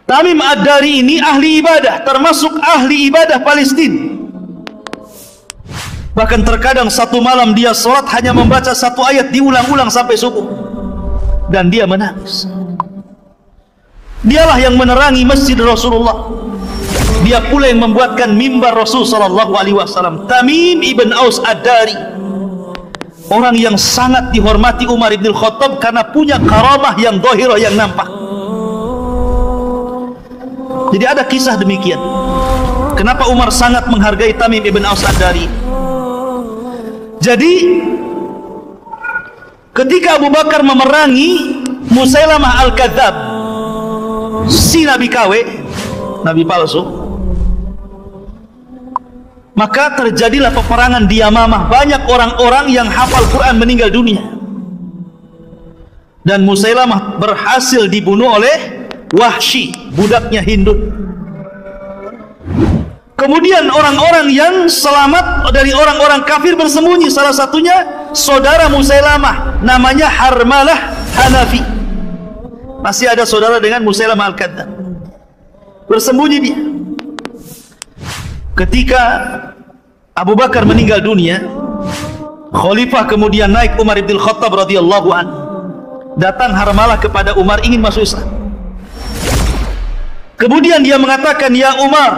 Tamim Ad-Dari ini ahli ibadah, termasuk ahli ibadah Palestina. Bahkan terkadang satu malam dia sholat hanya membaca satu ayat diulang-ulang sampai subuh, dan dia menangis. Dialah yang menerangi masjid Rasulullah. Dia pula yang membuatkan mimbar Rasul sallallahu alaihi wasallam. Tamim Ibn Aus Ad-Dari, orang yang sangat dihormati Umar bin Khattab karena punya karamah yang zahirah, yang nampak. Jadi ada kisah demikian. Kenapa Umar sangat menghargai Tamim Ibn Aus Ad-Dari? Jadi ketika Abu Bakar memerangi Musailamah Al-Kadzab, si Nabi KW, Nabi palsu, maka terjadilah peperangan di Yamamah. Banyak orang-orang yang hafal Quran meninggal dunia, dan Musailamah berhasil dibunuh oleh Wahsy, budaknya Hindun. Kemudian orang-orang yang selamat dari orang-orang kafir bersembunyi. Salah satunya saudara Musailamah, namanya Harmalah Hanafi. Masih ada saudara dengan Musailamah Al-Kadzab, bersembunyi dia. Ketika Abu Bakar meninggal dunia, khalifah kemudian naik, Umar bin Khattab radhiyallahu anhu. Datang Harmalah kepada Umar ingin masuk Islam. Kemudian dia mengatakan, ya Umar,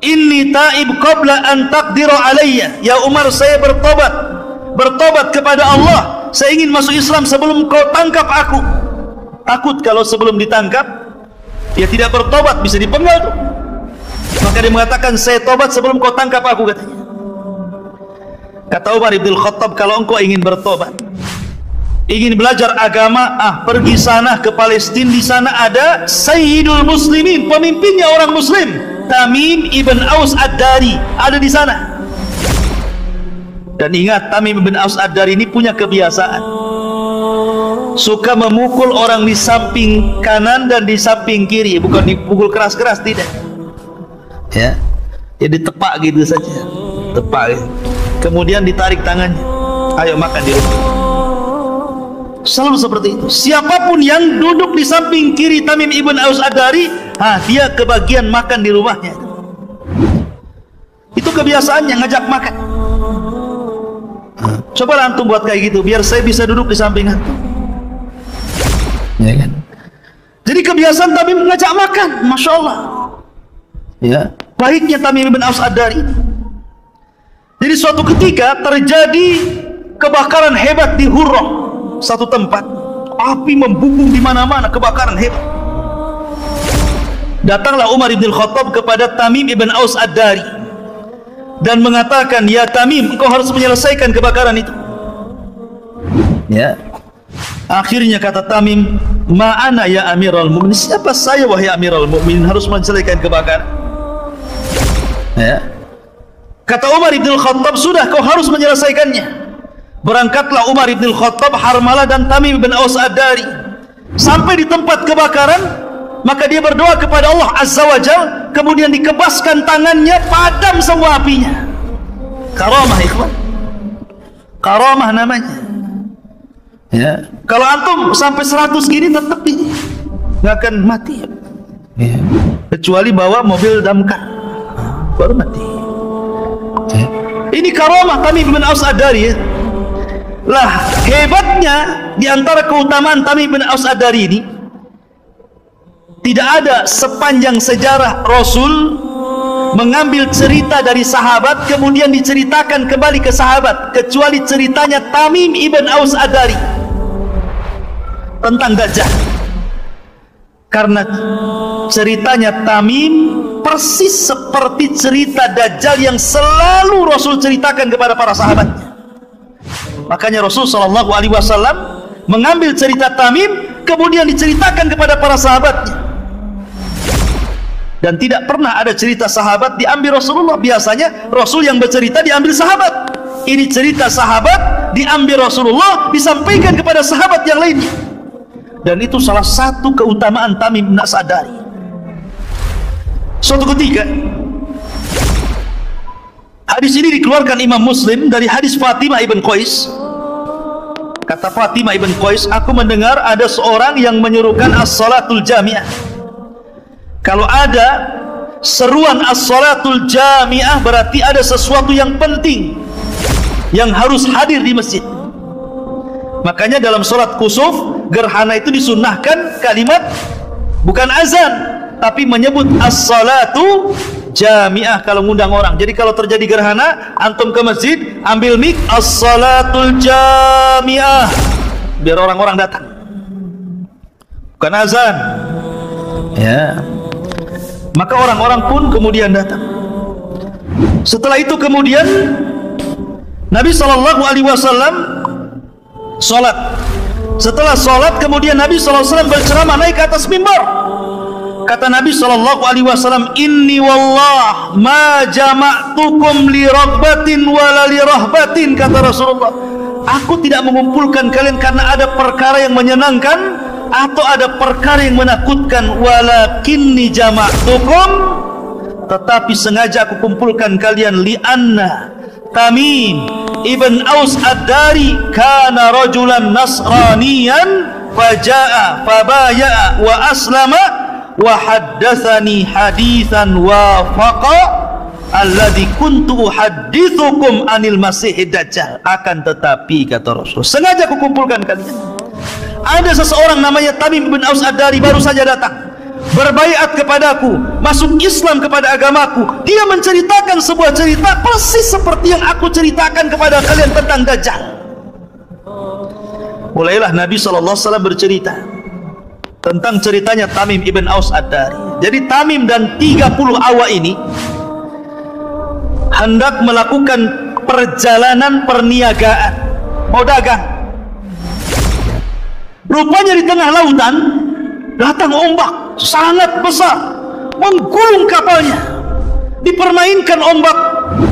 inni taib qabla an taqdiru alayya. Ya Umar, saya bertobat kepada Allah. Saya ingin masuk Islam sebelum kau tangkap aku. Takut kalau sebelum ditangkap dia tidak bertobat, bisa dipenggal tuh. Maka dia mengatakan, saya tobat sebelum kau tangkap aku, katanya. Kata Umar bin Khattab, kalau engkau ingin bertobat, ingin belajar agama, pergi sana ke Palestina. Di sana ada Sayyidul Muslimin, pemimpinnya orang Muslim, Tamim Ibn Aus Ad-Dari, ada di sana. Dan ingat, Tamim Ibn Aus Ad-Dari ini punya kebiasaan. suka memukul orang di samping kanan dan di samping kiri, bukan dipukul keras-keras, tidak. Ya, ya ditepak gitu saja, tepak gitu. Kemudian ditarik tangannya, ayo makan di rumah. Selalu seperti itu. Siapapun yang duduk di samping kiri Tamim ibn Aus Ad-Dari, dia kebagian makan di rumahnya. Itu kebiasaannya, ngajak makan. Coba antum buat kayak gitu, biar saya bisa duduk di samping antum. Ya kan? Jadi kebiasaan Tamim ngajak makan, masya Allah. Ya, baiknya Tamim ibn Aus Ad-Dari. Jadi suatu ketika terjadi kebakaran hebat di Hurrah, satu tempat, api membubung di mana-mana, kebakaran hebat. Datanglah Umar ibn Khattab kepada Tamim ibn Aus Ad-Dari dan mengatakan, ya Tamim, engkau harus menyelesaikan kebakaran itu. Ya. Akhirnya kata Tamim, ma'ana ya Amirul Mu'minin, siapa saya wahai Amirul Mu'minin harus menyelesaikan kebakaran? Ya. Kata Umar ibn Khattab, sudah, kau harus menyelesaikannya. Berangkatlah Umar ibn Khattab, Harmalah dan Tamim ibn Aus Ad-Dari. Sampai di tempat kebakaran, maka dia berdoa kepada Allah Azza wa Jalla, kemudian dikebaskan tangannya, padam semua apinya. Karamah, ikhwan. Karamah namanya. Ya. Kalau antum sampai 100 gini tetap ini nggak akan mati. Ya. Kecuali bawa mobil damkar, baru mati. Ya. Ini karamah Tamim ibn Aus Ad-Dari. Ya. Lah, hebatnya di antara keutamaan Tamim bin Aus Ad-Dari ini, tidak ada sepanjang sejarah Rasul mengambil cerita dari sahabat kemudian diceritakan kembali ke sahabat, kecuali ceritanya Tamim ibn Aus Ad-Dari tentang Dajjal. Karena ceritanya Tamim persis seperti cerita Dajjal yang selalu Rasul ceritakan kepada para sahabatnya. Makanya Rasul Shallallahu Alaihi Wasallam mengambil cerita Tamim kemudian diceritakan kepada para sahabatnya. Dan tidak pernah ada cerita sahabat diambil Rasulullah. Biasanya Rasul yang bercerita diambil sahabat. Ini cerita sahabat diambil Rasulullah, disampaikan kepada sahabat yang lainnya. Dan itu salah satu keutamaan Tamim bin Aus Ad-Dari. Suatu ketika, hadis ini dikeluarkan Imam Muslim dari hadis Fatimah ibn Qais. Kata Fatimah ibn Qais, aku mendengar ada seorang yang menyuruhkan as-salatul jami'ah. Kalau ada seruan as-salatul jami'ah, berarti ada sesuatu yang penting yang harus hadir di masjid. Makanya dalam sholat kusuf gerhana itu disunnahkan kalimat bukan azan, tapi menyebut as-salatu jami'ah kalau ngundang orang. Jadi kalau terjadi gerhana, antum ke masjid, ambil mic, as-salatul jami'ah, biar orang-orang datang, bukan azan. Ya. Maka orang-orang pun kemudian datang. Setelah itu kemudian Nabi Shallallahu Alaihi Wasallam sholat. Setelah sholat kemudian Nabi Shallallahu Alaihi Wasallam berceramah naik ke atas mimbar. Kata Nabi Shallallahu Alaihi Wasallam, inni wallah ma jama'tukum li raghbatin wala li rahbatin. Kata Rasulullah, aku tidak mengumpulkan kalian karena ada perkara yang menyenangkan atau ada perkara yang menakutkan, walakinni jama'tukum, tetapi sengaja aku kumpulkan kalian, li'anna Tamim ibn Aus Ad-Dari kana rajulan nasraniyan faja'a fabaya'a wa aslama wa haddatsani haditsan wafaqa alladzi kuntu uhadditsukum anil masihid dajjal. Akan tetapi kata Rasul, sengaja aku kumpulkan kalian, ada seseorang namanya Tamim bin Aus Ad-Dari baru saja datang, berbaiat kepadaku, masuk Islam kepada agamaku. Dia menceritakan sebuah cerita persis seperti yang aku ceritakan kepada kalian tentang Dajjal. Mulailah Nabi SAW bercerita tentang ceritanya Tamim ibn Aus Ad-Dari. Jadi Tamim dan 30 awak ini hendak melakukan perjalanan perniagaan, mau dagang. Rupanya di tengah lautan datang ombak sangat besar, menggulung kapalnya, dipermainkan ombak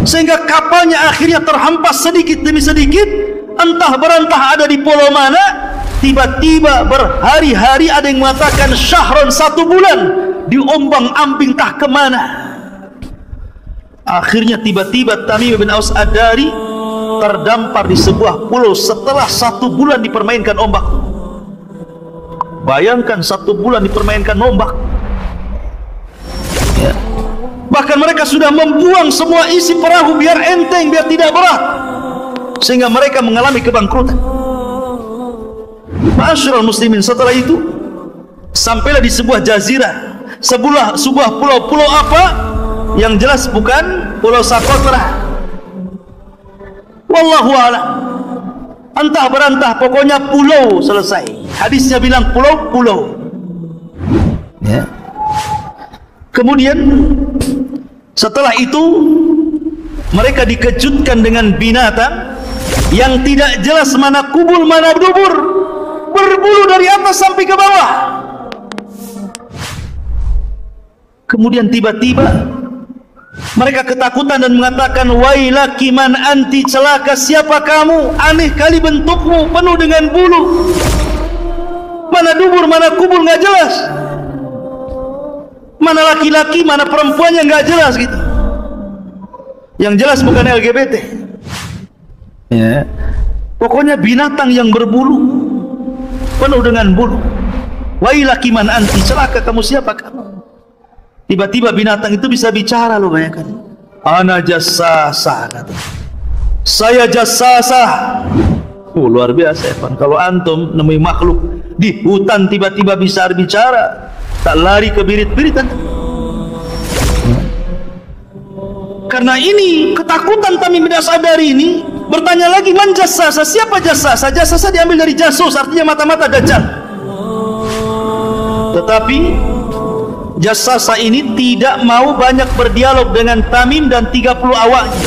sehingga kapalnya akhirnya terhempas sedikit demi sedikit, entah berantah ada di pulau mana, tiba-tiba berhari-hari, ada yang mengatakan syahron, 1 bulan, diombang-ambing tah kemana. Akhirnya tiba-tiba Tamim bin Aus Ad-Dari terdampar di sebuah pulau setelah 1 bulan dipermainkan ombak. Bayangkan 1 bulan dipermainkan ombak ya. Bahkan mereka sudah membuang semua isi perahu biar enteng, biar tidak berat, sehingga mereka mengalami kebangkrutan. Ma'asyiral muslimin, setelah itu sampailah di sebuah jazirah, sebuah pulau-pulau apa yang jelas bukan pulau Socotra. Wallahu a'lam. Entah berantah, pokoknya pulau, selesai. Hadisnya bilang pulau-pulau ya. Kemudian setelah itu mereka dikejutkan dengan binatang yang tidak jelas mana kubul mana dubur, berbulu dari atas sampai ke bawah. Kemudian tiba-tiba mereka ketakutan dan mengatakan, wailaki man anti, celaka siapa kamu, aneh kali bentukmu, penuh dengan bulu, mana dubur mana kubul nggak jelas, mana laki-laki mana perempuannya nggak jelas gitu. Yang jelas bukan LGBT ya. Pokoknya binatang yang berbulu, penuh dengan bulu. Wailaki man anti, celaka kamu siapa kamu. Tiba-tiba binatang itu bisa bicara, loh, bayangkan. Ana jassasah, kata. Saya jassasah. Luar biasa, Evan. Kalau antum nemui makhluk di hutan tiba-tiba bisa bicara, tak lari ke birit-biritan. Karena ini ketakutan Tamim bin Aus Ad-Dari ini, bertanya lagi, man jassasah, siapa jassasah? Jassasah diambil dari jasus, artinya mata-mata dajjal. Tetapi jassasah ini tidak mau banyak berdialog dengan Tamim dan 30 awaknya.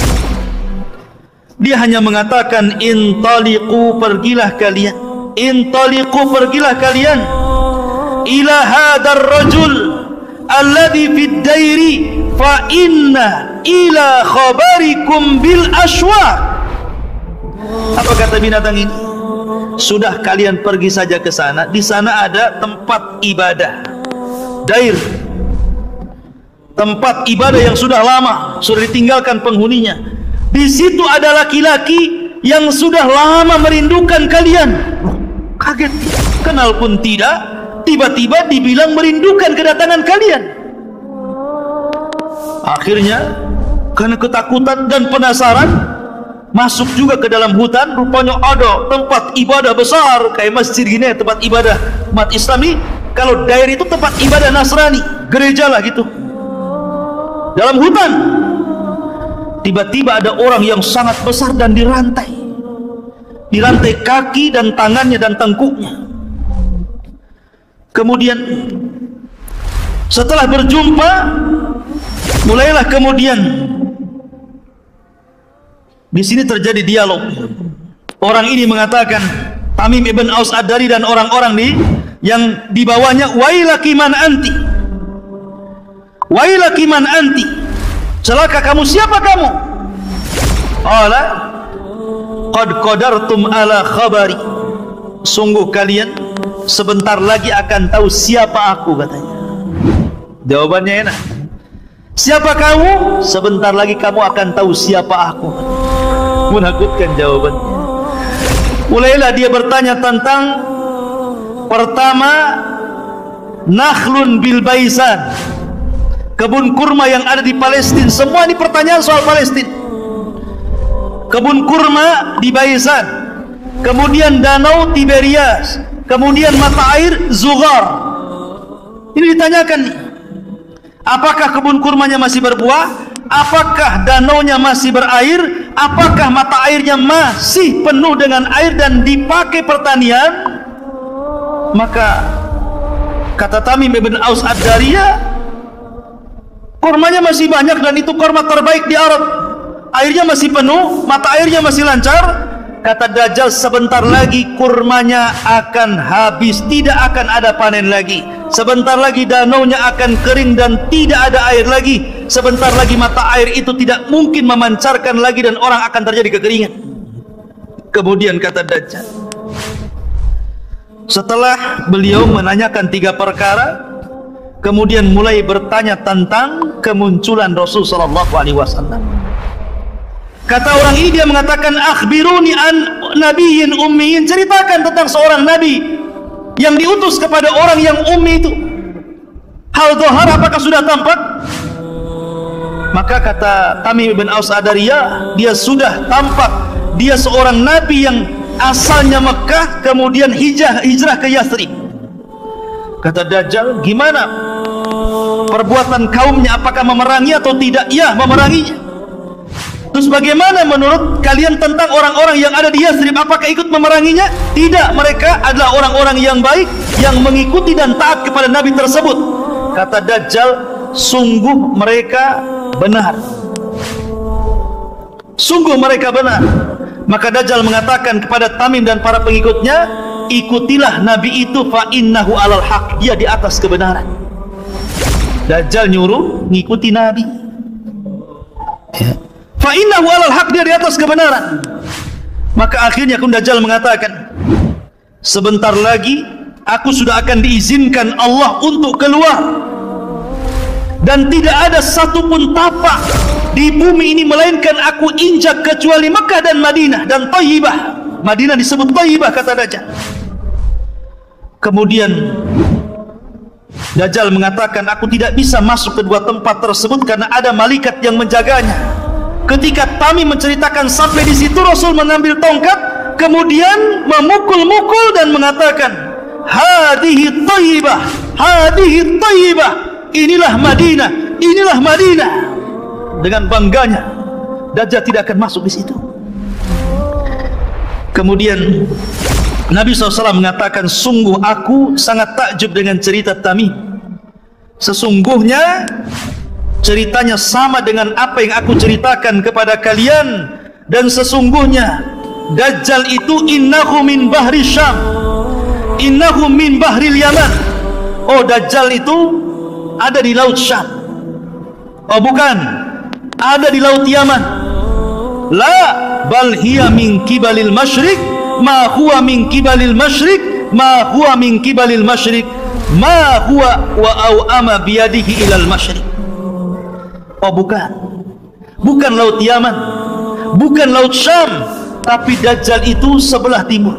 Dia hanya mengatakan, intaliqu, pergilah kalian, intaliqu, pergilah kalian, ila hadar rajul alladhi fid dairi fa inna ila khabarikum bil ashwa. Apa kata binatang ini? Sudah, kalian pergi saja ke sana. Di sana ada tempat ibadah, dair, tempat ibadah yang sudah lama, sudah ditinggalkan penghuninya. Di situ ada laki-laki yang sudah lama merindukan kalian. Kaget, kenal pun tidak, tiba-tiba dibilang merindukan kedatangan kalian. Akhirnya karena ketakutan dan penasaran, masuk juga ke dalam hutan. Rupanya ada tempat ibadah besar kayak masjid gini, tempat ibadah umat Islami. Kalau dair itu tempat ibadah Nasrani, gereja lah gitu. Dalam hutan tiba-tiba ada orang yang sangat besar dan dirantai kaki dan tangannya dan tengkuknya. Kemudian setelah berjumpa, mulailah kemudian di sini terjadi dialog. Orang ini mengatakan, Tamim ibn Aus Ad-Dari dan orang-orang yang di bawahnya, wailaki man anti, wailaki man anti, celaka kamu siapa kamu. Qala qad qadartum ala khabari, sungguh kalian sebentar lagi akan tahu siapa aku, katanya. Jawabannya enak, siapa kamu? Sebentar lagi kamu akan tahu siapa aku. Menakutkan jawabannya. Mulailah dia bertanya tentang, pertama, nakhlun bil baisan, kebun kurma yang ada di Palestina. Semua ini pertanyaan soal Palestina. Kebun kurma di Baisan, kemudian danau Tiberias, kemudian mata air Zughar. Ini ditanyakan, apakah kebun kurmanya masih berbuah? Apakah danaunya masih berair? Apakah mata airnya masih penuh dengan air dan dipakai pertanian? Maka kata Tamim ibn Aus Ad-Dari, kurmanya masih banyak dan itu kurma terbaik di Arab. Airnya masih penuh, mata airnya masih lancar. Kata Dajjal, sebentar lagi kurmanya akan habis, tidak akan ada panen lagi. Sebentar lagi danaunya akan kering dan tidak ada air lagi. Sebentar lagi mata air itu tidak mungkin memancarkan lagi dan orang akan terjadi kekeringan. Kemudian kata Dajjal, Setelah beliau menanyakan 3 perkara, kemudian mulai bertanya tentang kemunculan Rasul sallallahu alaihi wasallam. Kata orang ini, dia mengatakan, akhbiruni an nabiyyin ummiyin, ceritakan tentang seorang nabi yang diutus kepada orang yang ummi itu. Hal dhahar, apakah sudah tampak? Maka kata Tamim bin Aus Adariyah, dia sudah tampak. Dia seorang nabi yang asalnya Mekah, kemudian hijrah ke Yathrib. Kata Dajjal, gimana perbuatan kaumnya, apakah memerangi atau tidak? Ya, memeranginya. Terus bagaimana menurut kalian tentang orang-orang yang ada di Yathrib, apakah ikut memeranginya? Tidak, mereka adalah orang-orang yang baik, yang mengikuti dan taat kepada Nabi tersebut. Kata Dajjal, sungguh mereka benar, sungguh mereka benar. Maka Dajjal mengatakan kepada Tamim dan para pengikutnya, ikutilah Nabi itu, fa innahu alal haq, dia di atas kebenaran. Dajjal nyuruh ngikuti Nabi, ya. Fa innahu alal haq, dia di atas kebenaran. Maka akhirnya Dajjal mengatakan, sebentar lagi aku sudah akan diizinkan Allah untuk keluar, dan tidak ada satupun tapak di bumi ini melainkan aku injak kecuali Mekah dan Madinah dan Thayyibah. Madinah disebut Thayyibah, kata Dajjal. Kemudian Dajjal mengatakan, aku tidak bisa masuk ke 2 tempat tersebut karena ada malaikat yang menjaganya. Ketika Tamim menceritakan sampai di situ, Rasul mengambil tongkat, kemudian memukul-mukul dan mengatakan, hadihi Thayyibah, hadihi Thayyibah, inilah Madinah, inilah Madinah. Dengan bangganya, Dajjal tidak akan masuk di situ. Kemudian Nabi SAW mengatakan, sungguh aku sangat takjub dengan cerita Tamim. Sesungguhnya ceritanya sama dengan apa yang aku ceritakan kepada kalian, dan sesungguhnya Dajjal itu innahu min bahri Syam, innahu min bahril Yaman. Oh, Dajjal itu ada di laut Syam. Oh bukan, ada di laut Yaman. La bal hiya min kibalil masyriq, ma huwa min kibalil masyriq, ma huwa min kibalil masyriq, ma huwa wa aw'ama biyadihi ilal masyriq. Oh bukan, bukan laut Yaman, bukan laut Syam, tapi Dajjal itu sebelah timur.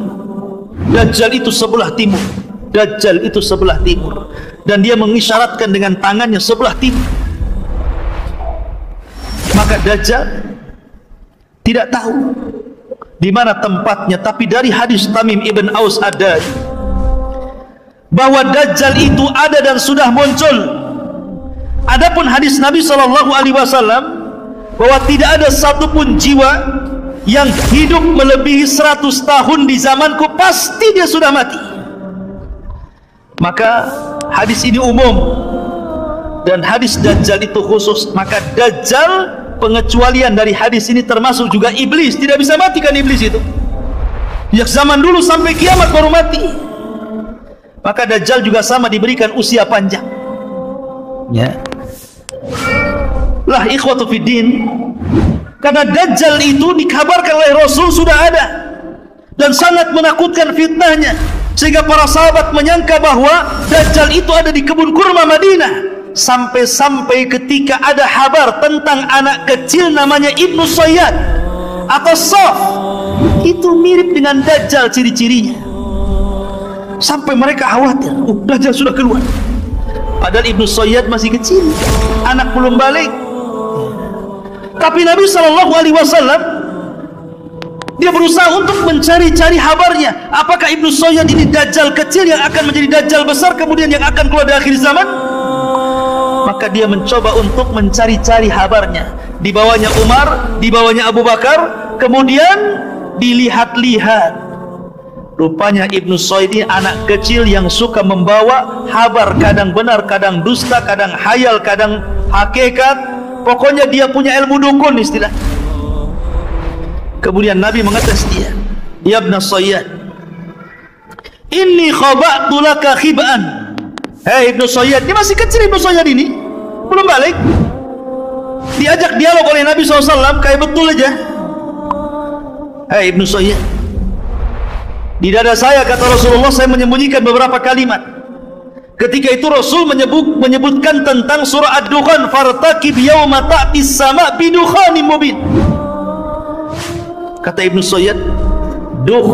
Dajjal itu sebelah timur. Dajjal itu sebelah timur. Dan dia mengisyaratkan dengan tangannya sebelah timur. Maka Dajjal tidak tahu di mana tempatnya, tapi dari hadis Tamim ibn Aus Ad-Dari bahwa Dajjal itu ada dan sudah muncul. Adapun hadis Nabi SAW bahwa tidak ada satupun jiwa yang hidup melebihi 100 tahun di zamanku, pasti dia sudah mati. Maka hadis ini umum, dan hadis Dajjal itu khusus. Maka Dajjal, pengecualian dari hadis ini termasuk juga iblis. Tidak bisa mati kan iblis itu, sejak zaman dulu sampai kiamat baru mati. Maka Dajjal juga sama diberikan usia panjang, ya. Lah ikhwatu fiddin, karena Dajjal itu dikabarkan oleh Rasul sudah ada dan sangat menakutkan fitnahnya, sehingga para sahabat menyangka bahwa Dajjal itu ada di kebun kurma Madinah. Sampai-sampai ketika ada kabar tentang anak kecil namanya Ibnu Sayyad atau Saf, itu mirip dengan Dajjal ciri-cirinya, sampai mereka khawatir, Dajjal sudah keluar. Padahal Ibnu Sayyad masih kecil, anak belum balik. Tapi Nabi SAW dia berusaha untuk mencari-cari kabarnya. Apakah Ibnu Sayyad ini Dajjal kecil yang akan menjadi Dajjal besar kemudian yang akan keluar di akhir zaman? Maka dia mencoba untuk mencari-cari kabarnya. Dibawanya Umar, dibawanya Abu Bakar, kemudian dilihat-lihat. Rupanya Ibnu Sayyad ini anak kecil yang suka membawa kabar, kadang benar, kadang dusta, kadang hayal, kadang hakikat. Pokoknya dia punya ilmu dukun istilah. Kemudian Nabi mengetes dia, ya Ibnu Sayyad, inni khaba'tu laka khib'an. Hei Ibnu Sayyad, dia masih kecil. Ibnu Sayyad ini belum balik, diajak dialog oleh Nabi SAW kayak betul aja. Hei Ibnu Sayyad, Di dada saya, kata Rasulullah, saya menyembunyikan beberapa kalimat. Ketika itu Rasul menyebutkan tentang surah Ad-Dukhan, fartaqib yauma ta'tis sama bidukhanin mubin. Kata Ibnu Sayyid, duh,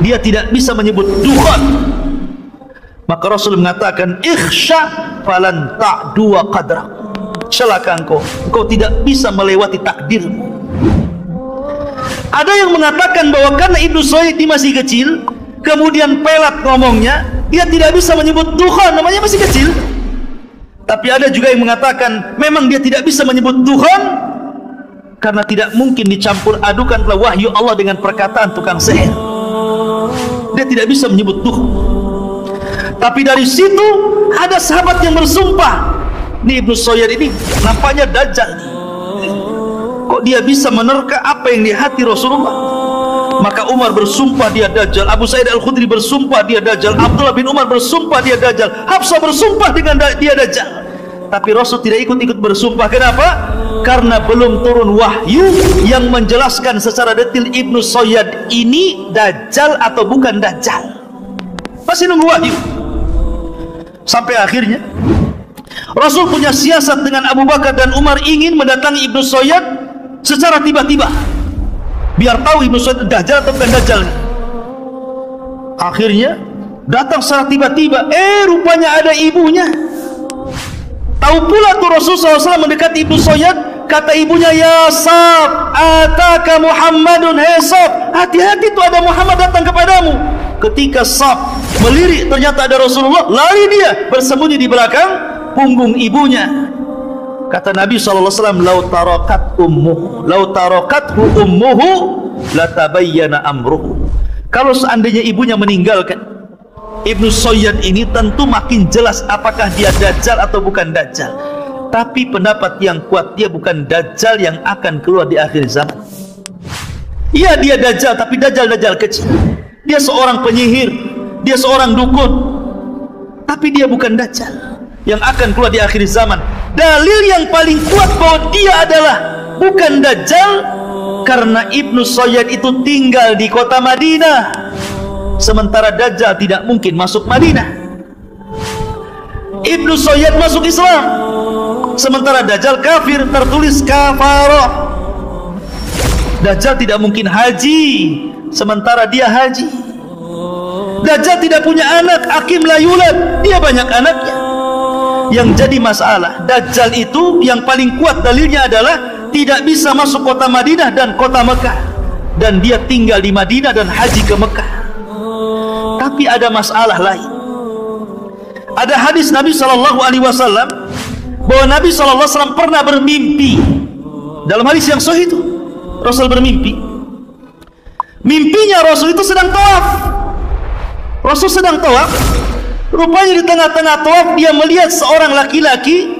dia tidak bisa menyebut dukhan. Maka Rasul mengatakan, ikhsha falan ta'dua qadrak. Celaka engkau tidak bisa melewati takdirmu. Ada yang mengatakan bahwa karena Ibnu Sayyid masih kecil, kemudian pelat ngomongnya, dia tidak bisa menyebut dukhan, namanya masih kecil. Tapi ada juga yang mengatakan memang dia tidak bisa menyebut dukhan karena tidak mungkin dicampur adukan wahyu Allah dengan perkataan tukang sihir. Dia tidak bisa menyebut dukhan. Tapi dari situ ada sahabat yang bersumpah, ini Ibnu Sayyid ini nampaknya dajjal. Kok dia bisa menerka apa yang di hati Rasulullah? Maka Umar bersumpah dia dajjal, Abu Sa'id Al-Khudri bersumpah dia dajjal, Abdullah bin Umar bersumpah dia dajjal, Hafsah bersumpah dengan dia dajjal. Tapi Rasul tidak ikut bersumpah. Kenapa? Karena belum turun wahyu yang menjelaskan secara detail Ibnu Sayyid ini dajjal atau bukan dajjal. Masih nunggu wahyu. Sampai akhirnya Rasul punya siasat dengan Abu Bakar dan Umar, ingin mendatangi Ibnu Sayyid secara tiba-tiba, biar tahu Ibnu Sayyid dajjal atau bukan dajjal. Akhirnya datang secara tiba-tiba, rupanya ada ibunya. Tahu pula tuh Rasul SAW mendekati Ibnu Sayyid, kata ibunya, ya Sab, ataka Muhammadun, hei Sab, hati-hati tuh ada Muhammad datang kepadamu. Ketika Sab melirik, ternyata ada Rasulullah, lari dia bersembunyi di belakang punggung ibunya. Kata Nabi SAW, lau tarakathu ummuhu latabayyana amruhu. Kalau seandainya ibunya meninggalkan Ibnu Sayyid ini, tentu makin jelas apakah dia dajjal atau bukan dajjal. Tapi pendapat yang kuat, dia bukan dajjal yang akan keluar di akhir zaman. Iya, dia dajjal, tapi dajjal kecil. Dia seorang penyihir, dia seorang dukun, tapi dia bukan dajjal yang akan keluar di akhir zaman. Dalil yang paling kuat bahwa dia adalah bukan dajjal karena Ibnu Sayyid itu tinggal di kota Madinah, sementara dajjal tidak mungkin masuk Madinah. Ibnu Sayyid masuk Islam, sementara dajjal kafir, tertulis kafarah. Dajjal tidak mungkin haji, sementara dia haji. Dajjal tidak punya anak, akim la yulad, dia banyak anaknya. Yang jadi masalah, dajjal itu yang paling kuat dalilnya adalah tidak bisa masuk kota Madinah dan kota Mekah, dan dia tinggal di Madinah dan haji ke Mekah. Tapi ada masalah lain. Ada hadis Nabi SAW bahwa Nabi SAW pernah bermimpi. Dalam hadis yang sahih itu Rasul bermimpi. Mimpinya Rasul itu sedang tawaf. Rasul sedang tawaf. Rupanya di tengah-tengah tawaf dia melihat seorang laki-laki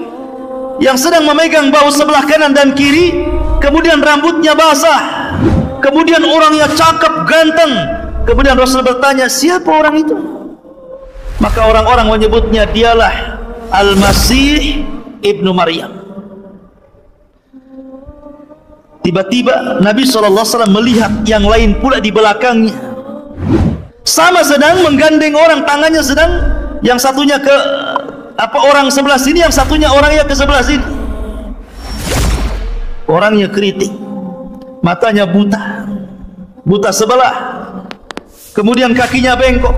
yang sedang memegang bahu sebelah kanan dan kiri, kemudian rambutnya basah, kemudian orangnya cakep, ganteng. Kemudian Rasul bertanya, siapa orang itu? Maka orang-orang menyebutnya dialah Al-Masih Ibnu Maryam. Tiba-tiba Nabi SAW melihat yang lain pula di belakangnya, sama sedang menggandeng orang, tangannya sedang, yang satunya ke orang sebelah sini, yang satunya orangnya ke sebelah sini. Orangnya keriting, matanya buta sebelah, kemudian kakinya bengkok,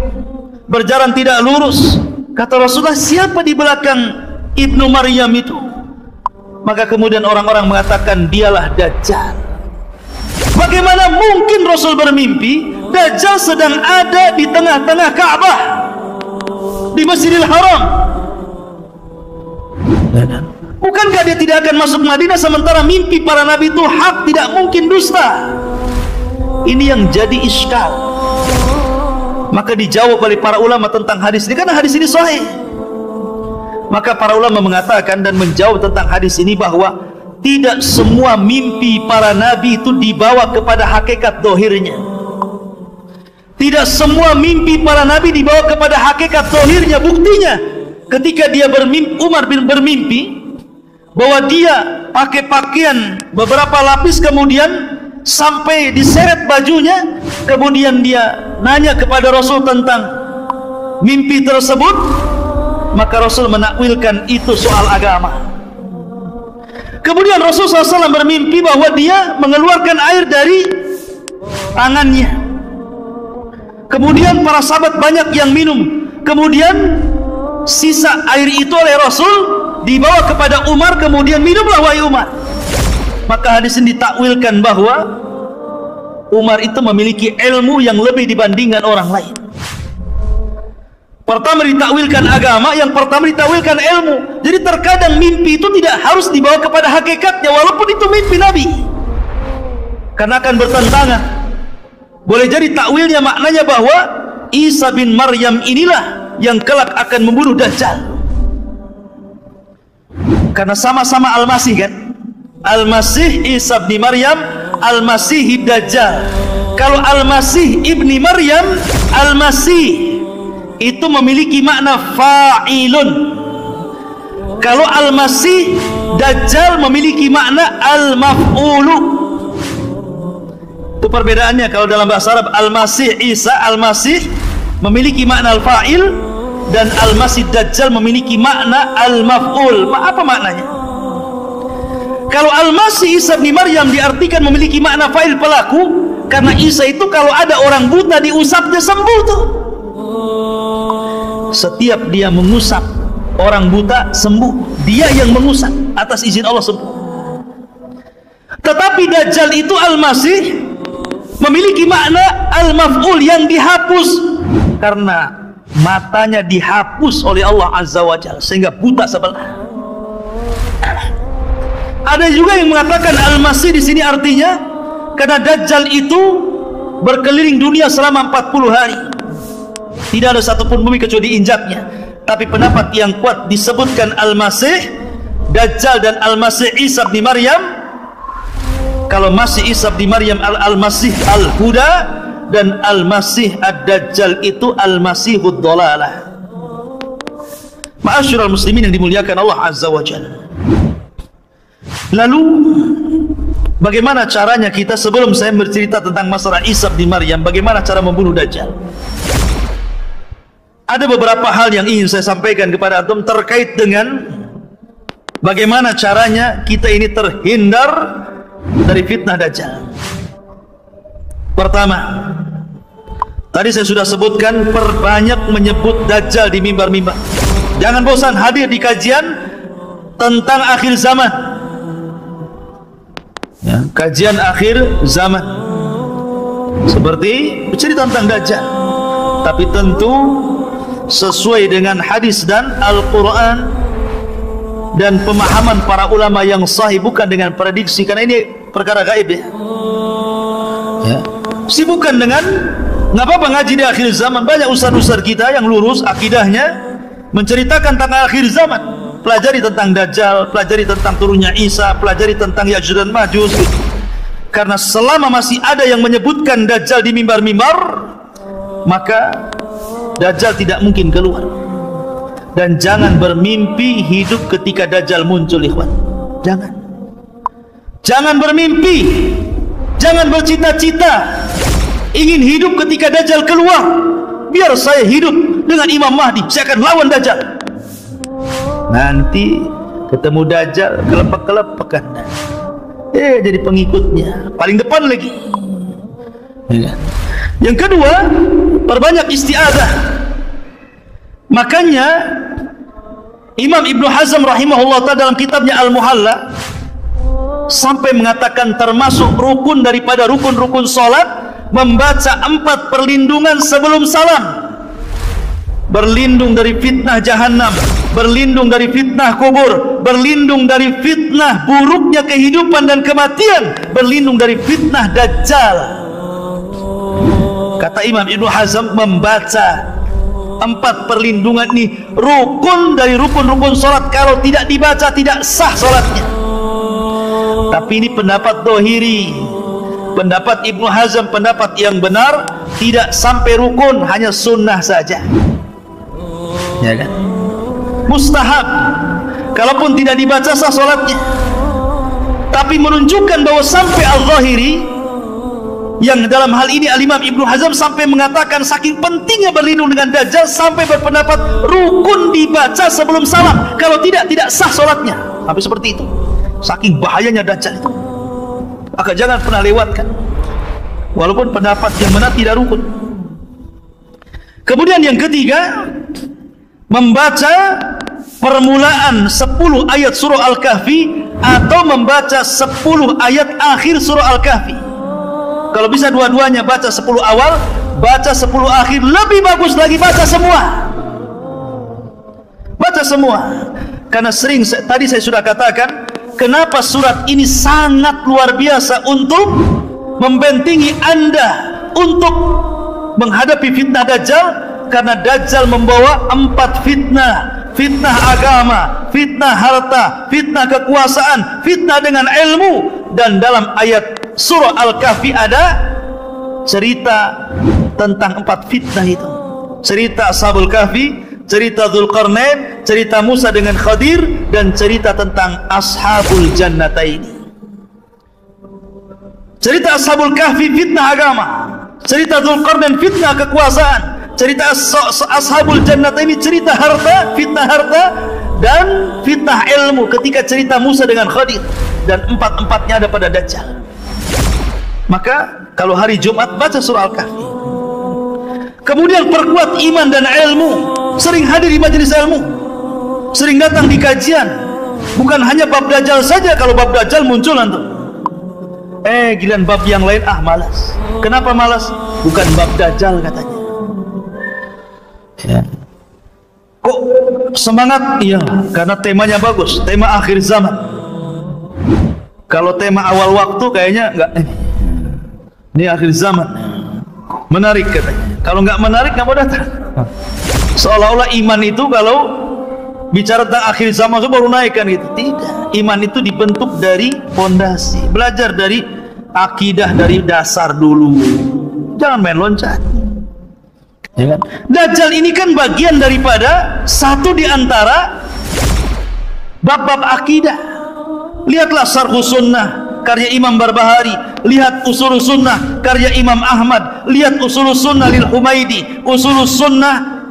berjalan tidak lurus. Kata Rasulullah, siapa di belakang Ibnu Maryam itu? Maka kemudian orang-orang mengatakan, dialah Dajjal. Bagaimana mungkin Rasul bermimpi Dajjal sedang ada di tengah-tengah Ka'bah, di Masjidil Haram? Bukankah dia tidak akan masuk Madinah, sementara mimpi para nabi itu hak, tidak mungkin dusta? Ini yang jadi iskal. Maka dijawab oleh para ulama tentang hadis ini, karena hadis ini sahih. Maka para ulama mengatakan dan menjawab tentang hadis ini bahwa tidak semua mimpi para nabi itu dibawa kepada hakikat dohirnya. Tidak semua mimpi para nabi dibawa kepada hakikat dohirnya. Buktinya ketika dia bermimpi, Umar bin bermimpi bahwa dia pakai pakaian beberapa lapis, kemudian sampai diseret bajunya. Kemudian dia nanya kepada Rasul tentang mimpi tersebut, maka Rasul menakwilkan itu soal agama. Kemudian Rasul SAW bermimpi bahwa dia mengeluarkan air dari tangannya. Kemudian para sahabat banyak yang minum. Kemudian sisa air itu oleh Rasul dibawa kepada Umar, kemudian minumlah wahai Umar. Maka hadis ini ditakwilkan bahwa Umar itu memiliki ilmu yang lebih dibandingkan orang lain. Pertama ditakwilkan agama, yang pertama ditakwilkan ilmu. Jadi terkadang mimpi itu tidak harus dibawa kepada hakikatnya, walaupun itu mimpi Nabi, karena akan bertentangan. Boleh jadi takwilnya maknanya bahwa Isa bin Maryam inilah yang kelak akan membunuh Dajjal, karena sama-sama Al-Masih kan. Al-Masih Isa bin Maryam, Al-Masih Dajjal. Kalau Al-Masih ibni Maryam, Al-Masih itu memiliki makna fa'ilun. Kalau Al-Masih Dajjal memiliki makna al-maf'ulu. Itu perbedaannya. Kalau dalam bahasa Arab Al-Masih Isa, Al-Masih memiliki makna al-fa'il, dan Al-Masih Dajjal memiliki makna al-maf'ul. Apa maknanya? Kalau Al-Masih Isa bin Maryam diartikan memiliki makna fa'il, pelaku, karena Isa itu kalau ada orang buta diusapnya sembuh tuh. Setiap dia mengusap orang buta sembuh, dia yang mengusap atas izin Allah sembuh. Tetapi Dajjal itu Al-Masih memiliki makna al-maf'ul, yang dihapus, karena matanya dihapus oleh Allah Azza wa Jalla sehingga buta sebelah. Ada juga yang mengatakan Al-Masih di sini artinya karena Dajjal itu berkeliling dunia selama 40 hari. Tidak ada satupun bumi kecuali diinjaknya. Tapi pendapat yang kuat disebutkan Al-Masih Dajjal dan Al-Masih Isa bin Maryam. Kalau Masih Isa bin Maryam Al-Masih Al-Huda, dan Al-Masih Ad-Dajjal itu Al-Masihud Dhalalah. Ma'asyiral muslimin yang dimuliakan Allah Azza wa Jalla. Lalu bagaimana caranya kita, sebelum saya bercerita tentang masalah Isa bin Maryam, bagaimana cara membunuh Dajjal? Ada beberapa hal yang ingin saya sampaikan kepada antum terkait dengan bagaimana caranya kita ini terhindar dari fitnah Dajjal. Pertama, tadi saya sudah sebutkan, perbanyak menyebut Dajjal di mimbar-mimbar. Jangan bosan hadir di kajian tentang akhir zaman, ya, kajian akhir zaman, seperti bercerita tentang Dajjal, tapi tentu sesuai dengan hadis dan Al-Quran dan pemahaman para ulama yang sahih, bukan dengan prediksi, karena ini perkara gaib ya. Sibukkan dengan, nggak apa-apa ngaji di akhir zaman. Banyak ustaz-ustaz kita yang lurus akidahnya menceritakan tentang akhir zaman. Pelajari tentang Dajjal, pelajari tentang turunnya Isa, pelajari tentang Ya'juj dan Ma'juj gitu. Karena selama masih ada yang menyebutkan Dajjal di mimbar-mimbar, maka Dajjal tidak mungkin keluar. Dan jangan bermimpi hidup ketika Dajjal muncul, ikhwan. Jangan bermimpi, jangan bercita-cita ingin hidup ketika Dajjal keluar. Biar saya hidup dengan Imam Mahdi, saya akan lawan Dajjal. Nanti ketemu Dajjal, kelepek-kelepekan, jadi pengikutnya paling depan lagi. Yang kedua, perbanyak isti'adzah. Makanya Imam Ibnu Hazm rahimahullah ta'ala dalam kitabnya Al-Muhalla sampai mengatakan termasuk rukun daripada rukun-rukun salat membaca 4 perlindungan sebelum salam. Berlindung dari fitnah jahannam, berlindung dari fitnah kubur, berlindung dari fitnah buruknya kehidupan dan kematian, berlindung dari fitnah Dajjal. Kata Imam Ibnu Hazm, membaca 4 perlindungan ini rukun dari rukun-rukun salat. Kalau tidak dibaca tidak sah salatnya. Tapi ini pendapat dohiri, pendapat Ibnu Hazm, pendapat yang benar, tidak sampai rukun, hanya sunnah saja, ya kan? Mustahab. Kalaupun tidak dibaca sah salatnya. Tapi menunjukkan bahwa sampai al-zahiri Yang dalam hal ini Al-Imam Ibnu Hazm sampai mengatakan saking pentingnya berlindung dengan Dajjal sampai berpendapat rukun dibaca sebelum salam, kalau tidak sah sholatnya. Sampai seperti itu, saking bahayanya Dajjal itu. Maka jangan pernah lewatkan, walaupun pendapat yang benar tidak rukun. Kemudian yang ketiga, membaca permulaan 10 ayat surah Al-Kahfi atau membaca 10 ayat akhir surah Al-Kahfi. Kalau bisa dua-duanya, baca 10 awal, baca 10 akhir, lebih bagus lagi baca semua. Baca semua. Karena tadi saya sudah katakan, kenapa surat ini sangat luar biasa untuk membentengi Anda untuk menghadapi fitnah Dajjal. Karena Dajjal membawa 4 fitnah: fitnah agama, fitnah harta, fitnah kekuasaan, fitnah dengan ilmu. Dan dalam ayat surah Al-Kahfi ada cerita tentang 4 fitnah itu. Cerita Ashabul Kahfi, cerita Dzulqarnain, cerita Musa dengan Khadir, dan cerita tentang Ashabul Jannatain. Cerita Ashabul Kahfi fitnah agama, cerita Dzulqarnain fitnah kekuasaan, cerita Ashabul Jannatain ini cerita harta, fitnah harta, dan fitnah ilmu ketika cerita Musa dengan Khadir. Dan 4-4-nya ada pada Dajjal. Maka kalau hari Jumat baca surah Al-Kahfi. Kemudian perkuat iman dan ilmu, sering hadir di majelis ilmu, sering datang di kajian. Bukan hanya bab Dajjal saja. Kalau bab Dajjal muncul nanti, giliran bab yang lain malas. Kenapa malas? Bukan bab Dajjal katanya. Ya. Kok semangat? Iya, karena temanya bagus, tema akhir zaman. Kalau tema awal waktu kayaknya enggak. Ini akhir zaman, menarik katanya. Kalau enggak menarik enggak mau datang. Seolah-olah iman itu kalau bicara tentang akhir zaman itu baru naik kan gitu. Tidak. Iman itu dibentuk dari fondasi. Belajar dari akidah, dari dasar dulu. Jangan main loncat. Ya kan? Dajjal ini kan bagian daripada satu di antara bab-bab akidah. Lihatlah Syarhus Sunnah karya Imam Barbahari, lihat Ushulus Sunnah karya Imam Ahmad, lihat Ushulus Sunnah lil Humaidi, Ushulus Sunnah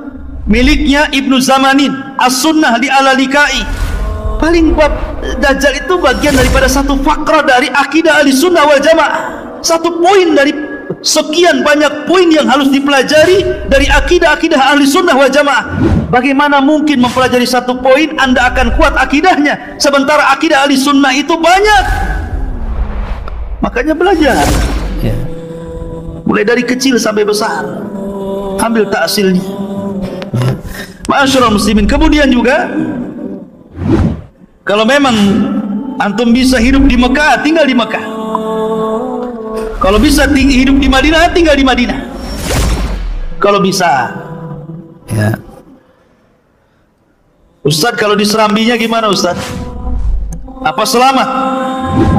miliknya Ibnu Zamanin, As-Sunnah li Al-Lalikai. Paling bab Dajjal itu bagian daripada satu fakrah dari akidah Ahlussunnah wal Jamaah. Satu poin dari sekian banyak poin yang harus dipelajari dari akidah-akidah Ahlussunnah wal Jamaah. Bagaimana mungkin mempelajari satu poin Anda akan kuat akidahnya, sementara akidah Ahlussunnah itu banyak. Makanya belajar, ya. Mulai dari kecil sampai besar, ambil taksilnya. Ma'asyiral muslimin. Kemudian juga, kalau memang antum bisa hidup di Mekah, tinggal di Mekah. Kalau bisa hidup di Madinah, tinggal di Madinah. Kalau bisa, ya. Ustaz, kalau di Serambinya gimana Ustaz? Apa selamat?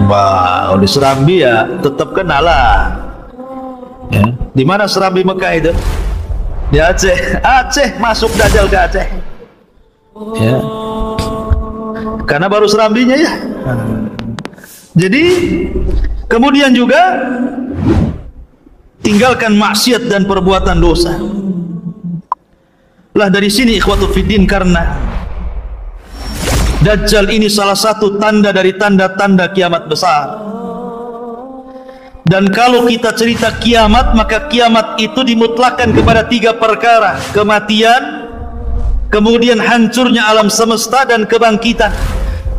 Wah, kalau di Serambi ya tetap kenalah. Ya. Di mana Serambi Mekah itu? Di Aceh. Aceh, masuk Dajjal ke Aceh. Ya. Karena baru Serambinya ya. Jadi kemudian juga tinggalkan maksiat dan perbuatan dosa. Lah dari sini ikhwatu fiddin, karena Dajjal ini salah satu tanda dari tanda-tanda kiamat besar. Dan kalau kita cerita kiamat, maka kiamat itu dimutlakkan kepada 3 perkara: kematian, kemudian hancurnya alam semesta, dan kebangkitan.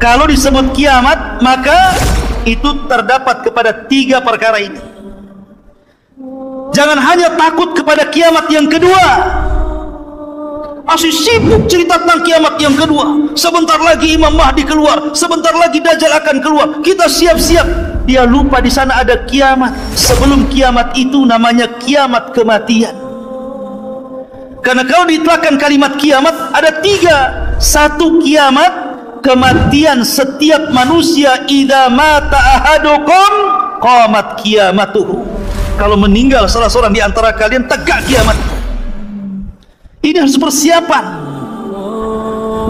Kalau disebut kiamat, maka itu terdapat kepada 3 perkara ini. Jangan hanya takut kepada kiamat yang kedua, masih sibuk cerita tentang kiamat yang kedua. Sebentar lagi Imam Mahdi keluar, sebentar lagi Dajjal akan keluar, kita siap-siap. Dia lupa di sana ada kiamat. Sebelum kiamat itu namanya kiamat kematian. Karena kalau diitlakan kalimat kiamat ada 3. Satu, kiamat kematian setiap manusia. Idza mata ahadukum qamat qiyamatuhu. Kalau meninggal salah seorang di antara kalian, tegak kiamat. Ini harus persiapan.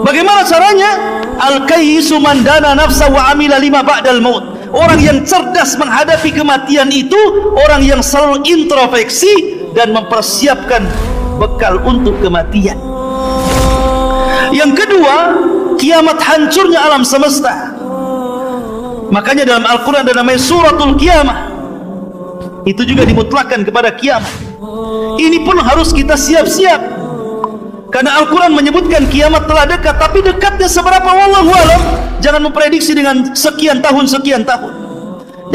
Bagaimana caranya? Al-kayyisu man dana nafsa wa amila lima ba'dal maut. Orang yang cerdas menghadapi kematian itu orang yang selalu introspeksi dan mempersiapkan bekal untuk kematian. Yang kedua, kiamat hancurnya alam semesta. Makanya dalam Al-Quran ada namanya suratul kiamah. Itu juga dimutlakkan kepada kiamat. Ini pun harus kita siap-siap, karena Al-Quran menyebutkan kiamat telah dekat. Tapi dekatnya seberapa, wallahu alam. Jangan memprediksi dengan sekian tahun.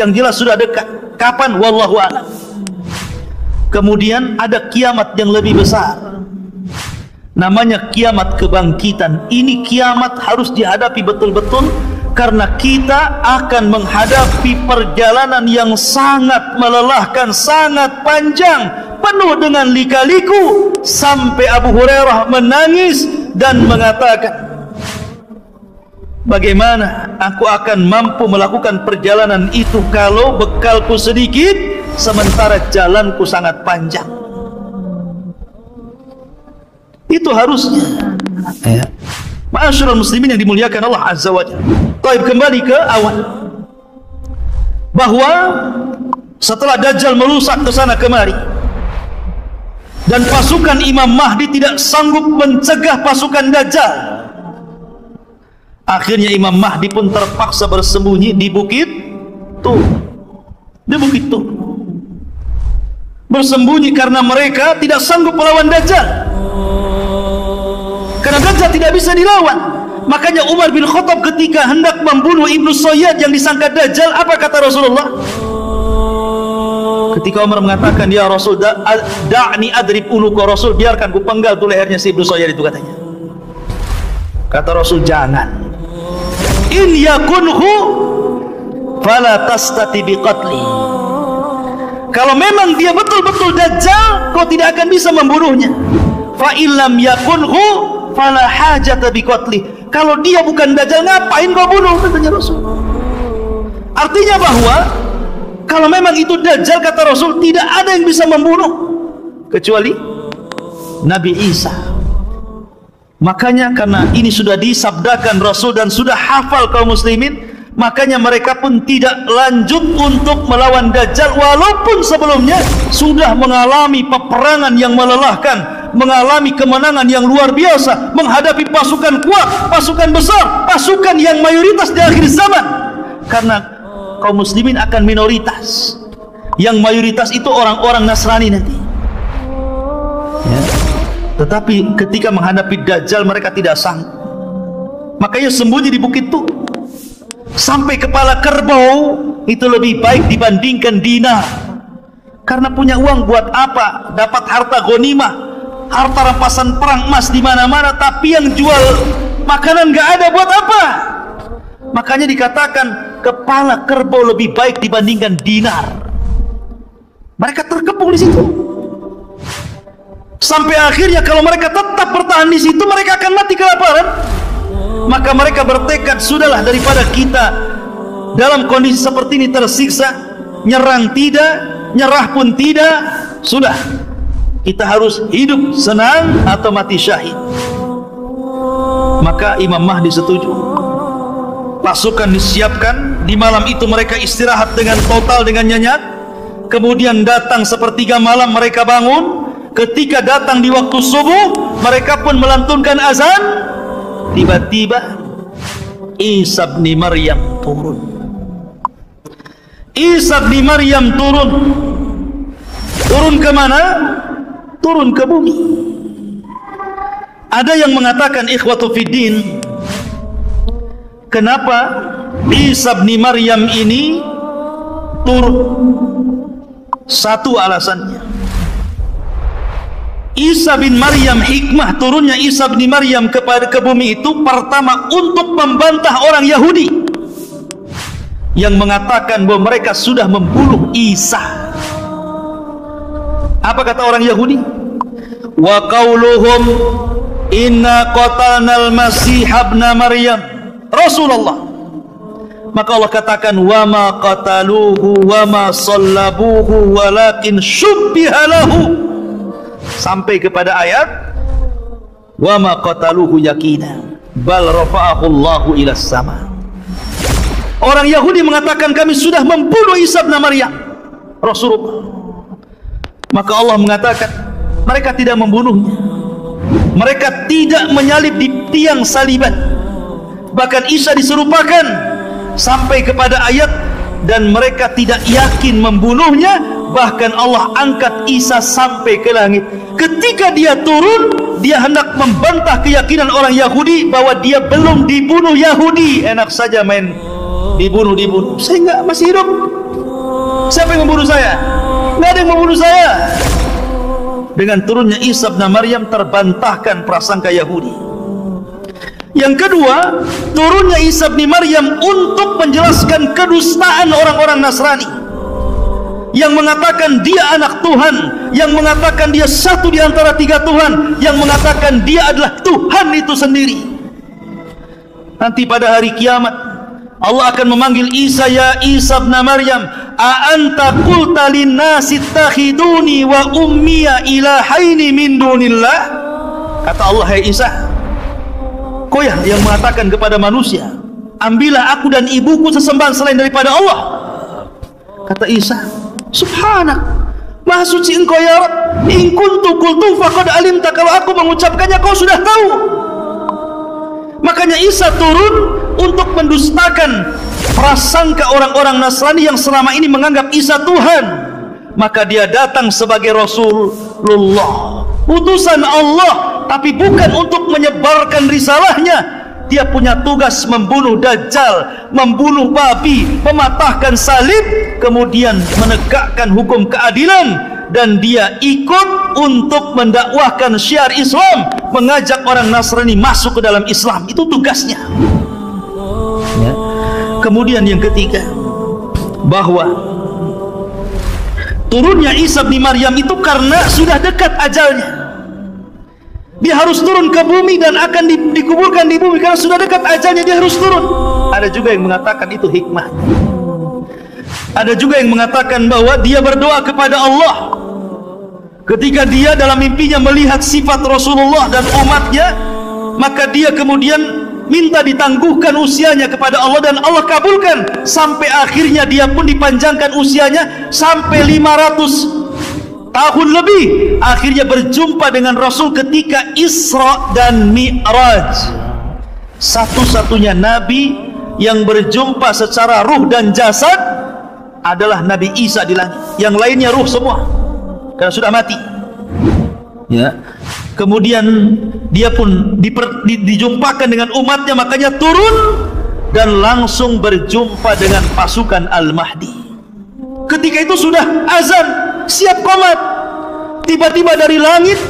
Yang jelas sudah dekat. Kapan? Wallahu alam. Kemudian ada kiamat yang lebih besar, namanya kiamat kebangkitan. Ini kiamat harus dihadapi betul-betul, karena kita akan menghadapi perjalanan yang sangat melelahkan, sangat panjang, penuh dengan lika-liku, sampai Abu Hurairah menangis dan mengatakan, bagaimana aku akan mampu melakukan perjalanan itu kalau bekalku sedikit, sementara jalanku sangat panjang. Itu harusnya, ya. Ma'asyiral muslimin yang dimuliakan Allah Azza wa Jalla. Baik, kembali ke awal, bahwa setelah Dajjal merusak ke sana kemari dan pasukan Imam Mahdi tidak sanggup mencegah pasukan Dajjal, akhirnya Imam Mahdi pun terpaksa bersembunyi di Bukit Tur. Di Bukit Tur bersembunyi karena mereka tidak sanggup melawan Dajjal, karena Dajjal tidak bisa dilawan. Makanya Umar bin Khattab ketika hendak membunuh Ibnu Sayyad yang disangka Dajjal, apa kata Rasulullah? Ketika Umar mengatakan, ya Rasul, da'ni adrib unuqa, Rasul, biarkan ku penggal tu lehernya si Ibnu Sayyad itu, katanya. Kata Rasul, jangan. In yakunhu fala tastati biqatli. Kalau memang dia betul-betul Dajjal, kau tidak akan bisa membunuhnya. Fa illam yakunhu fala hajata biqatli. Kalau dia bukan Dajjal, ngapain kau bunuh, katanya Rasul. Artinya bahwa kalau memang itu Dajjal, kata Rasul, tidak ada yang bisa membunuh kecuali Nabi Isa. Makanya karena ini sudah disabdakan Rasul dan sudah hafal kaum muslimin, makanya mereka pun tidak lanjut untuk melawan Dajjal, walaupun sebelumnya sudah mengalami peperangan yang melelahkan, mengalami kemenangan yang luar biasa, menghadapi pasukan kuat, pasukan besar, pasukan yang mayoritas di akhir zaman. Karena kaum muslimin akan minoritas, yang mayoritas itu orang-orang Nasrani nanti, ya. Tetapi ketika menghadapi Dajjal mereka tidak sanggup, makanya sembunyi di Bukit Tur. Sampai kepala kerbau itu lebih baik dibandingkan dinar. Karena punya uang buat apa? Dapat harta ghanimah, harta rampasan perang, emas di mana-mana, tapi yang jual makanan nggak ada, buat apa? Makanya dikatakan kepala kerbau lebih baik dibandingkan dinar. Mereka terkepung di situ. Sampai akhirnya kalau mereka tetap bertahan di situ, mereka akan mati kelaparan. Maka mereka bertekad, sudahlah, daripada kita dalam kondisi seperti ini tersiksa, nyerang tidak, nyerah pun tidak, sudah, kita harus hidup senang atau mati syahid. Maka Imam Mahdi setuju. Pasukan disiapkan. Di malam itu mereka istirahat dengan total, dengan nyenyak. Kemudian datang sepertiga malam mereka bangun. Ketika datang di waktu subuh, mereka pun melantunkan azan. Tiba-tiba Isa bin Maryam turun. Isa bin Maryam turun. Turun ke mana? Turun ke bumi. Ada yang mengatakan, ikhwatu fiddin, kenapa Isa bin Maryam ini turun? Satu alasannya, Isa bin Maryam, hikmah turunnya Isa bin Maryam ke bumi itu, pertama untuk membantah orang Yahudi yang mengatakan bahwa mereka sudah membunuh Isa. Apa kata orang Yahudi? Wa qauluhum inna qatalnal masih ibn Maryam Rasulullah. Maka Allah katakan, wa ma qataluhu wa ma sallabuhu walakin syubbiha lahu, sampai kepada ayat wa ma qataluhu yakina bal rafa'ahu Allahu ila sama. Orang Yahudi mengatakan kami sudah membunuh Isa bin Maryam, Rasulullah. Maka Allah mengatakan mereka tidak membunuhnya, mereka tidak menyalib di tiang saliban. Bahkan Isa diserupakan sampai kepada ayat dan mereka tidak yakin membunuhnya. Bahkan Allah angkat Isa sampai ke langit. Ketika dia turun, dia hendak membantah keyakinan orang Yahudi bahwa dia belum dibunuh Yahudi. Enak saja main dibunuh. Saya enggak, masih hidup. Siapa yang membunuh saya? Enggak ada yang membunuh saya. Dengan turunnya Isa bin Maryam terbantahkan prasangka Yahudi. Yang kedua, turunnya Isa bin Maryam untuk menjelaskan kedustaan orang-orang Nasrani yang mengatakan dia anak Tuhan, yang mengatakan dia satu di antara tiga Tuhan, yang mengatakan dia adalah Tuhan itu sendiri. Nanti pada hari kiamat Allah akan memanggil Isa, ya Isa bin Maryam, a anta qulta linnasi ittakhiduni wa ummiya ilahaini min dunillah. Kata Allah, hai Isa, kau yang mengatakan kepada manusia, ambillah aku dan ibuku sesembahan selain daripada Allah. Kata Isa, subhanak, maha suci engkau ya Rabb, in kuntu qultu faqad alimta, kalau aku mengucapkannya kau sudah tahu. Makanya Isa turun untuk mendustakan prasangka orang-orang Nasrani yang selama ini menganggap Isa Tuhan. Maka dia datang sebagai Rasulullah, utusan Allah, tapi bukan untuk menyebarkan risalahnya. Dia punya tugas membunuh Dajjal, membunuh babi, mematahkan salib, kemudian menegakkan hukum keadilan. Dan dia ikut untuk mendakwahkan syiar Islam, mengajak orang Nasrani masuk ke dalam Islam. Itu tugasnya ya. Kemudian yang ketiga, bahwa turunnya Isa bin Maryam itu karena sudah dekat ajalnya. Dia harus turun ke bumi dan akan dikuburkan di bumi karena sudah dekat ajalnya, dia harus turun. Ada juga yang mengatakan itu hikmah. Ada juga yang mengatakan bahwa dia berdoa kepada Allah ketika dia dalam mimpinya melihat sifat Rasulullah dan umatnya, maka dia kemudian minta ditangguhkan usianya kepada Allah dan Allah kabulkan, sampai akhirnya dia pun dipanjangkan usianya sampai 500 tahun lebih. Akhirnya berjumpa dengan Rasul ketika Isra dan Mi'raj. Satu-satunya Nabi yang berjumpa secara ruh dan jasad adalah Nabi Isa di langit. Yang lainnya ruh semua karena sudah mati ya. Kemudian dia pun dijumpakan dengan umatnya, makanya turun dan langsung berjumpa dengan pasukan Al-Mahdi. Ketika itu sudah azan, siap qomat. Tiba-tiba dari langit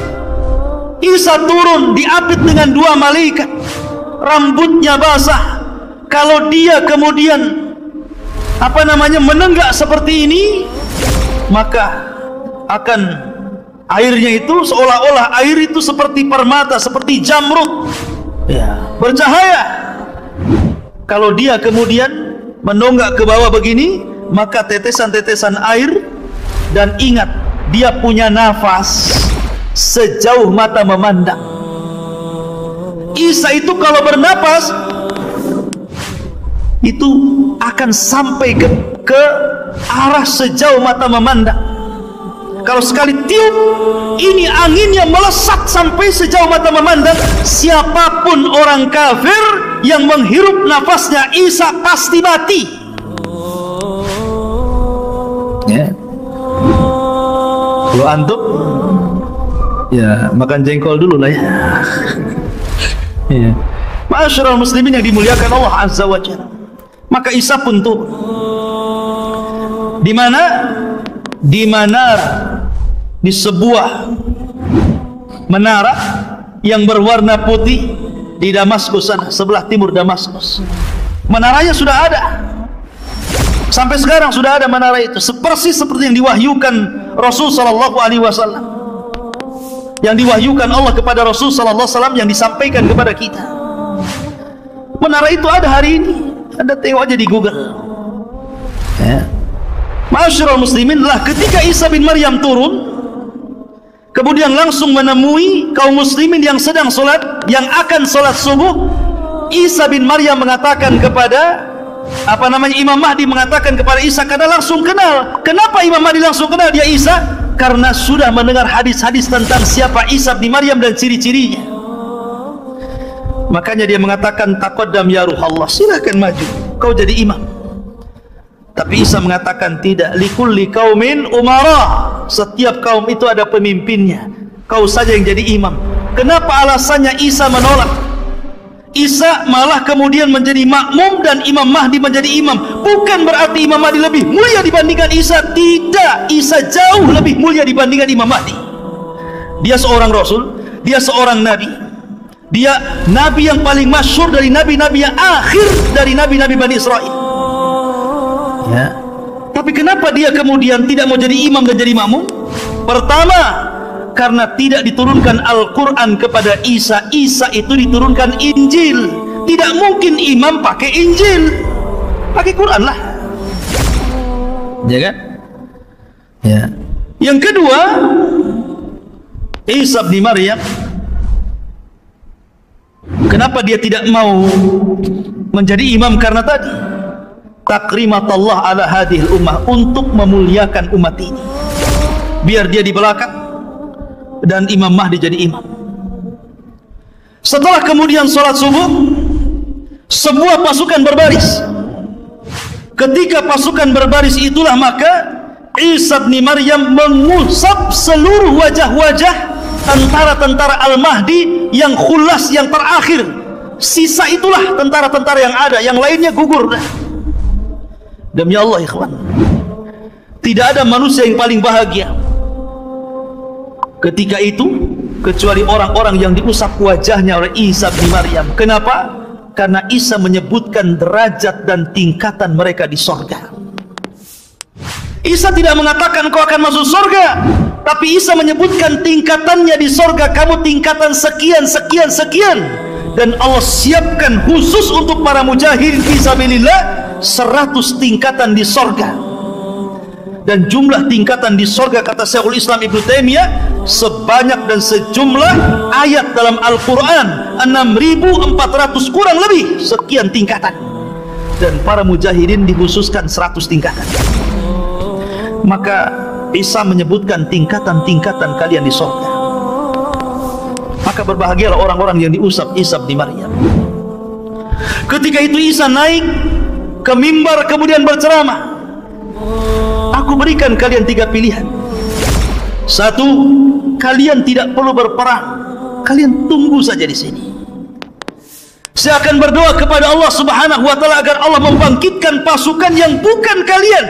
Isa turun, diapit dengan dua malaikat, rambutnya basah. Kalau dia kemudian menenggak seperti ini, maka akan airnya itu seolah-olah air itu seperti permata, seperti jamrud ya, bercahaya. Kalau dia kemudian menonggak ke bawah begini, maka tetesan-tetesan air, dan ingat dia punya nafas sejauh mata memandang. Isa itu kalau bernapas itu akan sampai ke arah sejauh mata memandang. Kalau sekali tiup, ini anginnya melesat sampai sejauh mata memandang. Siapapun orang kafir yang menghirup nafasnya Isa pasti mati ya. Kalau antum ya makan jengkol dulu lah ya. Ya. Ma'asyiral muslimin yang dimuliakan Allah Azza wa Jalla. Maka Isa pun turun. Di mana? Di menara, di sebuah menara yang berwarna putih di Damaskus sana, sebelah timur Damaskus. Menaranya sudah ada. Sampai sekarang sudah ada menara itu, persis seperti yang diwahyukan Rasul sallallahu alaihi wasallam. Yang diwahyukan Allah kepada Rasul sallallahu alaihi wasallam, yang disampaikan kepada kita. Menara itu ada hari ini. Anda tengok aja di Google. Ya. Ma'asyiral muslimin, lah ketika Isa bin Maryam turun, kemudian langsung menemui kaum muslimin yang sedang sholat, yang akan sholat subuh. Isa bin Maryam mengatakan kepada Imam Mahdi mengatakan kepada Isa, karena langsung kenal. Kenapa Imam Mahdi langsung kenal dia Isa? Karena sudah mendengar hadis-hadis tentang siapa Isa bin Maryam dan ciri-cirinya. Makanya dia mengatakan, taqaddam ya Ruhallah, silahkan maju, kau jadi imam. Tapi Isa mengatakan tidak, likulli qaumin umara, setiap kaum itu ada pemimpinnya, kau saja yang jadi imam. Kenapa alasannya Isa menolak? Isa malah kemudian menjadi makmum dan Imam Mahdi menjadi imam. Bukan berarti Imam Mahdi lebih mulia dibandingkan Isa. Tidak, Isa jauh lebih mulia dibandingkan Imam Mahdi. Dia seorang Rasul, dia seorang Nabi, dia Nabi yang paling masyhur dari Nabi-Nabi yang akhir dari Nabi-Nabi Bani Israel ya. Tapi kenapa dia kemudian tidak mau jadi imam dan jadi makmum? Pertama, karena tidak diturunkan Al-Quran kepada Isa. Isa itu diturunkan Injil. Tidak mungkin imam pakai Injil, pakai Quran lah, ya kan? Ya. Yang kedua, Isa bin Maryam, kenapa dia tidak mau menjadi imam? Karena tadi takrimatullah ala hadhil ummah, untuk memuliakan umat ini, biar dia di belakang dan Imam Mahdi jadi imam. Setelah kemudian sholat subuh, semua pasukan berbaris. Ketika pasukan berbaris itulah maka Isa bin Maryam mengusap seluruh wajah-wajah tentara-tentara Al-Mahdi yang khulas, yang terakhir. Sisa itulah tentara-tentara yang ada, yang lainnya gugur. Demi Allah ikhwan, tidak ada manusia yang paling bahagia ketika itu kecuali orang-orang yang diusap wajahnya oleh Isa bin Maryam. Kenapa? Karena Isa menyebutkan derajat dan tingkatan mereka di sorga. Isa tidak mengatakan kau akan masuk sorga, tapi Isa menyebutkan tingkatannya di sorga. Kamu tingkatan sekian, sekian, sekian. Dan Allah siapkan khusus untuk para mujahidin fisabilillah 100 tingkatan di sorga. Dan jumlah tingkatan di sorga, kata Syekhul Islam Ibnu Taimiyah, sebanyak dan sejumlah ayat dalam Al-Quran, 6.400 kurang lebih sekian tingkatan. Dan para mujahidin dikhususkan 100 tingkatan. Maka Isa menyebutkan tingkatan-tingkatan kalian di sorga. Maka berbahagialah orang-orang yang diusap Isa bin Maryam. Ketika itu Isa naik ke mimbar kemudian berceramah, aku berikan kalian 3 pilihan. 1, kalian tidak perlu berperang, kalian tunggu saja di sini. Saya akan berdoa kepada Allah Subhanahu wa taala agar Allah membangkitkan pasukan yang bukan kalian.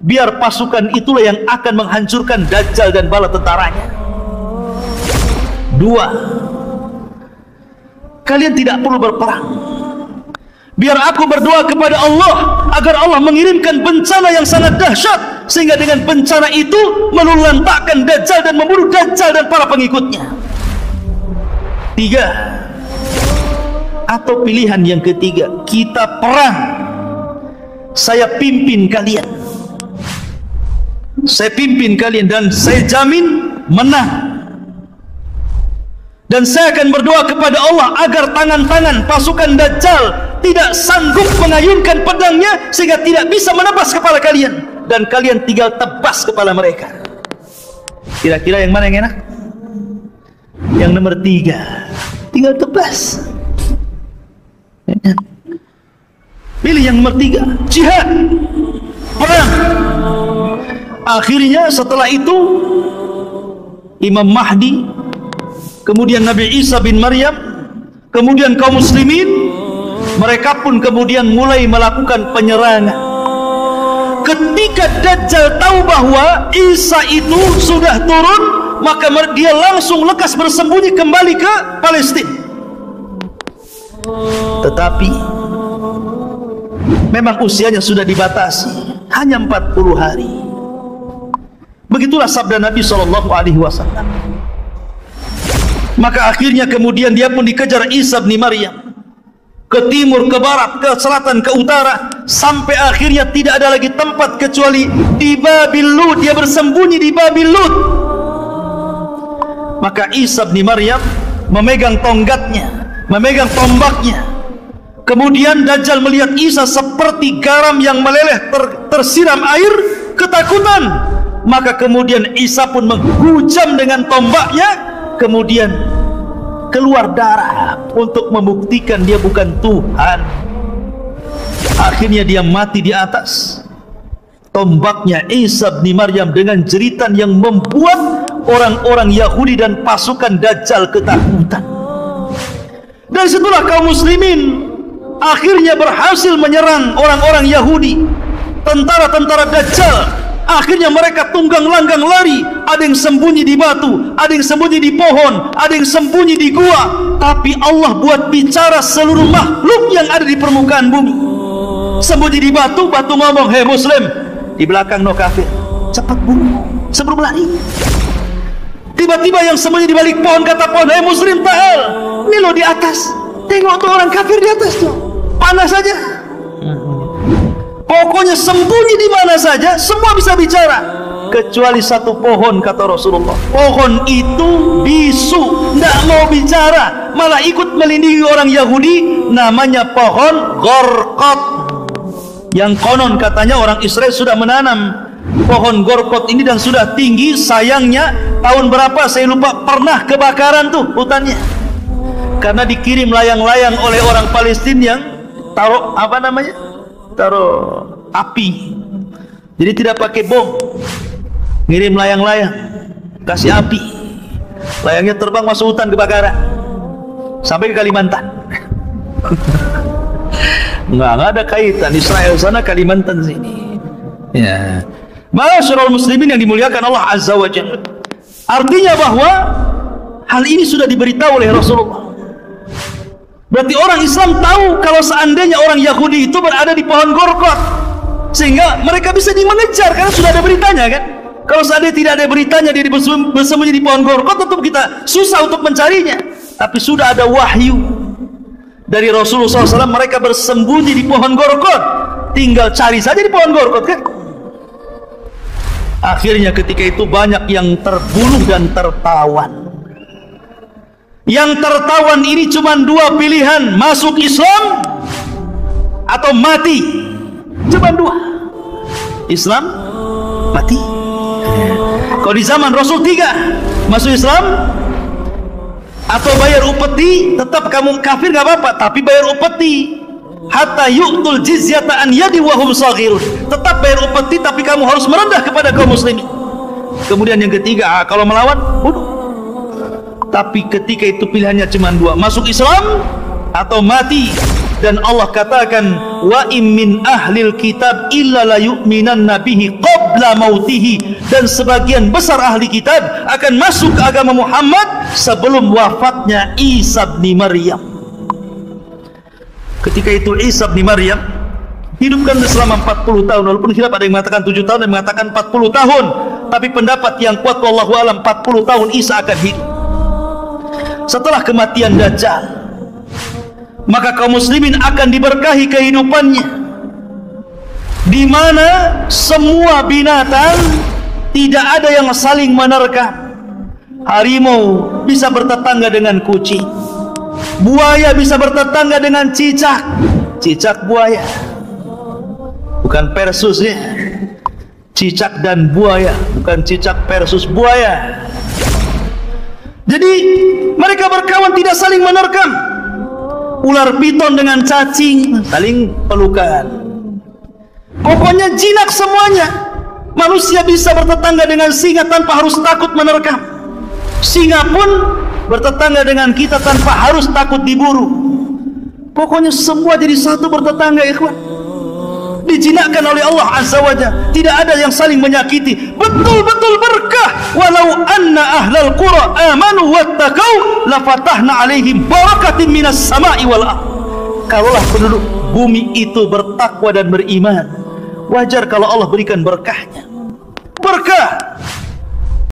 Biar pasukan itulah yang akan menghancurkan Dajjal dan bala tentaranya. 2, kalian tidak perlu berperang. Biar aku berdoa kepada Allah agar Allah mengirimkan bencana yang sangat dahsyat, sehingga dengan bencana itu meluluhlantakkan Dajjal dan membunuh Dajjal dan para pengikutnya. 3, atau pilihan yang ketiga, kita perang, saya pimpin kalian, saya pimpin kalian dan saya jamin menang. Dan saya akan berdoa kepada Allah agar tangan-tangan pasukan Dajjal tidak sanggup mengayunkan pedangnya sehingga tidak bisa menebas kepala kalian, dan kalian tinggal tebas kepala mereka. Kira-kira yang mana yang enak? Yang nomor 3, tinggal tebas. Pilih yang nomor 3, jihad, perang. Akhirnya setelah itu Imam Mahdi, kemudian Nabi Isa bin Maryam, kemudian kaum muslimin, mereka pun kemudian mulai melakukan penyerangan. Ketika Dajjal tahu bahwa Isa itu sudah turun, maka dia langsung lekas bersembunyi kembali ke Palestina. Tetapi memang usianya sudah dibatasi, hanya 40 hari. Begitulah sabda Nabi SAW. Maka akhirnya kemudian dia pun dikejar Isa bin Maryam, ke timur, ke barat, ke selatan, ke utara, sampai akhirnya tidak ada lagi tempat kecuali di Babil Lud. Dia bersembunyi di Babil Lud. Maka Isa bin Maryam memegang tonggatnya, memegang tombaknya, Kemudian Dajjal melihat Isa seperti garam yang meleleh tersiram air, ketakutan. Maka kemudian Isa pun menghujam dengan tombaknya, kemudian keluar darah untuk membuktikan dia bukan Tuhan. Akhirnya dia mati di atas tombaknya Isa bin Maryam dengan jeritan yang membuat orang-orang Yahudi dan pasukan Dajjal ketakutan. Dan situlah kaum muslimin akhirnya berhasil menyerang orang-orang Yahudi, tentara-tentara Dajjal. Akhirnya mereka tunggang langgang lari, ada yang sembunyi di batu, ada yang sembunyi di pohon, ada yang sembunyi di gua. Tapi Allah buat bicara seluruh makhluk yang ada di permukaan bumi. Sembunyi di batu, batu ngomong, "Hei Muslim, di belakang no kafir, cepat bunuh sebelum lari." Tiba-tiba yang sembunyi di balik pohon kata pohon, "Hei Muslim, ta'al, ini lo di atas, tengok tuh orang kafir di atas tuh, panas saja." Pokoknya sembunyi di mana saja, semua bisa bicara, kecuali satu pohon, kata Rasulullah. Pohon itu bisu, tidak mau bicara, malah ikut melindungi orang Yahudi. Namanya pohon Gorkot, yang konon katanya orang Israel sudah menanam pohon Gorkot ini dan sudah tinggi. Sayangnya tahun berapa saya lupa, pernah kebakaran tuh hutannya, karena dikirim layang-layang oleh orang Palestina yang taruh taruh api. Jadi tidak pakai bom, ngirim layang-layang, kasih api, layangnya terbang masuk hutan, kebakaran sampai ke Kalimantan. Nggak ada kaitan Israel sana Kalimantan sini ya. Ma'asyiral muslimin yang dimuliakan Allah Azza wa Jalla, artinya bahwa hal ini sudah diberitahu oleh Rasulullah. Berarti orang Islam tahu kalau seandainya orang Yahudi itu berada di pohon Gorkot, sehingga mereka bisa mengejar karena sudah ada beritanya kan. Kalau seandainya tidak ada beritanya, dia bersembunyi di pohon Gorkot, tentu kita susah untuk mencarinya. Tapi sudah ada wahyu dari Rasulullah SAW, mereka bersembunyi di pohon Gorkot, tinggal cari saja di pohon Gorkot kan. Akhirnya ketika itu banyak yang terbunuh dan tertawan. Yang tertawan ini cuma dua pilihan, masuk Islam atau mati. Cuma dua, Islam, mati. Kalau di zaman Rasul tiga, masuk Islam atau bayar upeti. Tetap kamu kafir gak apa-apa, tapi bayar upeti. Hatta yu'tul jizyata an yadi wa hum saghirun. Tetap bayar upeti, tapi kamu harus merendah kepada kaum muslimin. Kemudian yang ketiga, kalau melawan, bunuh. Tapi ketika itu pilihannya cuma dua, masuk Islam atau mati. Dan Allah katakan, wa im min ahlil kitab illa la yu'minanna bihi qabla mautihi. Dan sebagian besar ahli kitab akan masuk ke agama Muhammad sebelum wafatnya Isa bin Maryam. Ketika itu Isa bin Maryam hidupkan selama 40 tahun, walaupun khilaf, ada yang mengatakan 7 tahun, ada yang mengatakan 40 tahun. Tapi pendapat yang kuat wallahu alam 40 tahun Isa akan hidup. Setelah kematian Dajjal, maka kaum muslimin akan diberkahi kehidupannya, di mana semua binatang tidak ada yang saling menerkam. Harimau bisa bertetangga dengan kucing, buaya bisa bertetangga dengan cicak, cicak buaya, bukan Persus ya, cicak dan buaya, bukan cicak versus buaya. Jadi mereka berkawan tidak saling menerkam. Ular piton dengan cacing saling pelukan. Pokoknya jinak semuanya. Manusia bisa bertetangga dengan singa tanpa harus takut menerkam. Singa pun bertetangga dengan kita tanpa harus takut diburu. Pokoknya semua jadi satu bertetangga, ikhwan. Dijinakkan oleh Allah Azza wa Jalla, tidak ada yang saling menyakiti. Betul-betul berkah. Walau anna ahlal qura amanu wattaqau lafatahna alaihim barakatin minas sama'i wal ardh. Kalaulah penduduk bumi itu bertakwa dan beriman, wajar kalau Allah berikan berkahnya. Berkah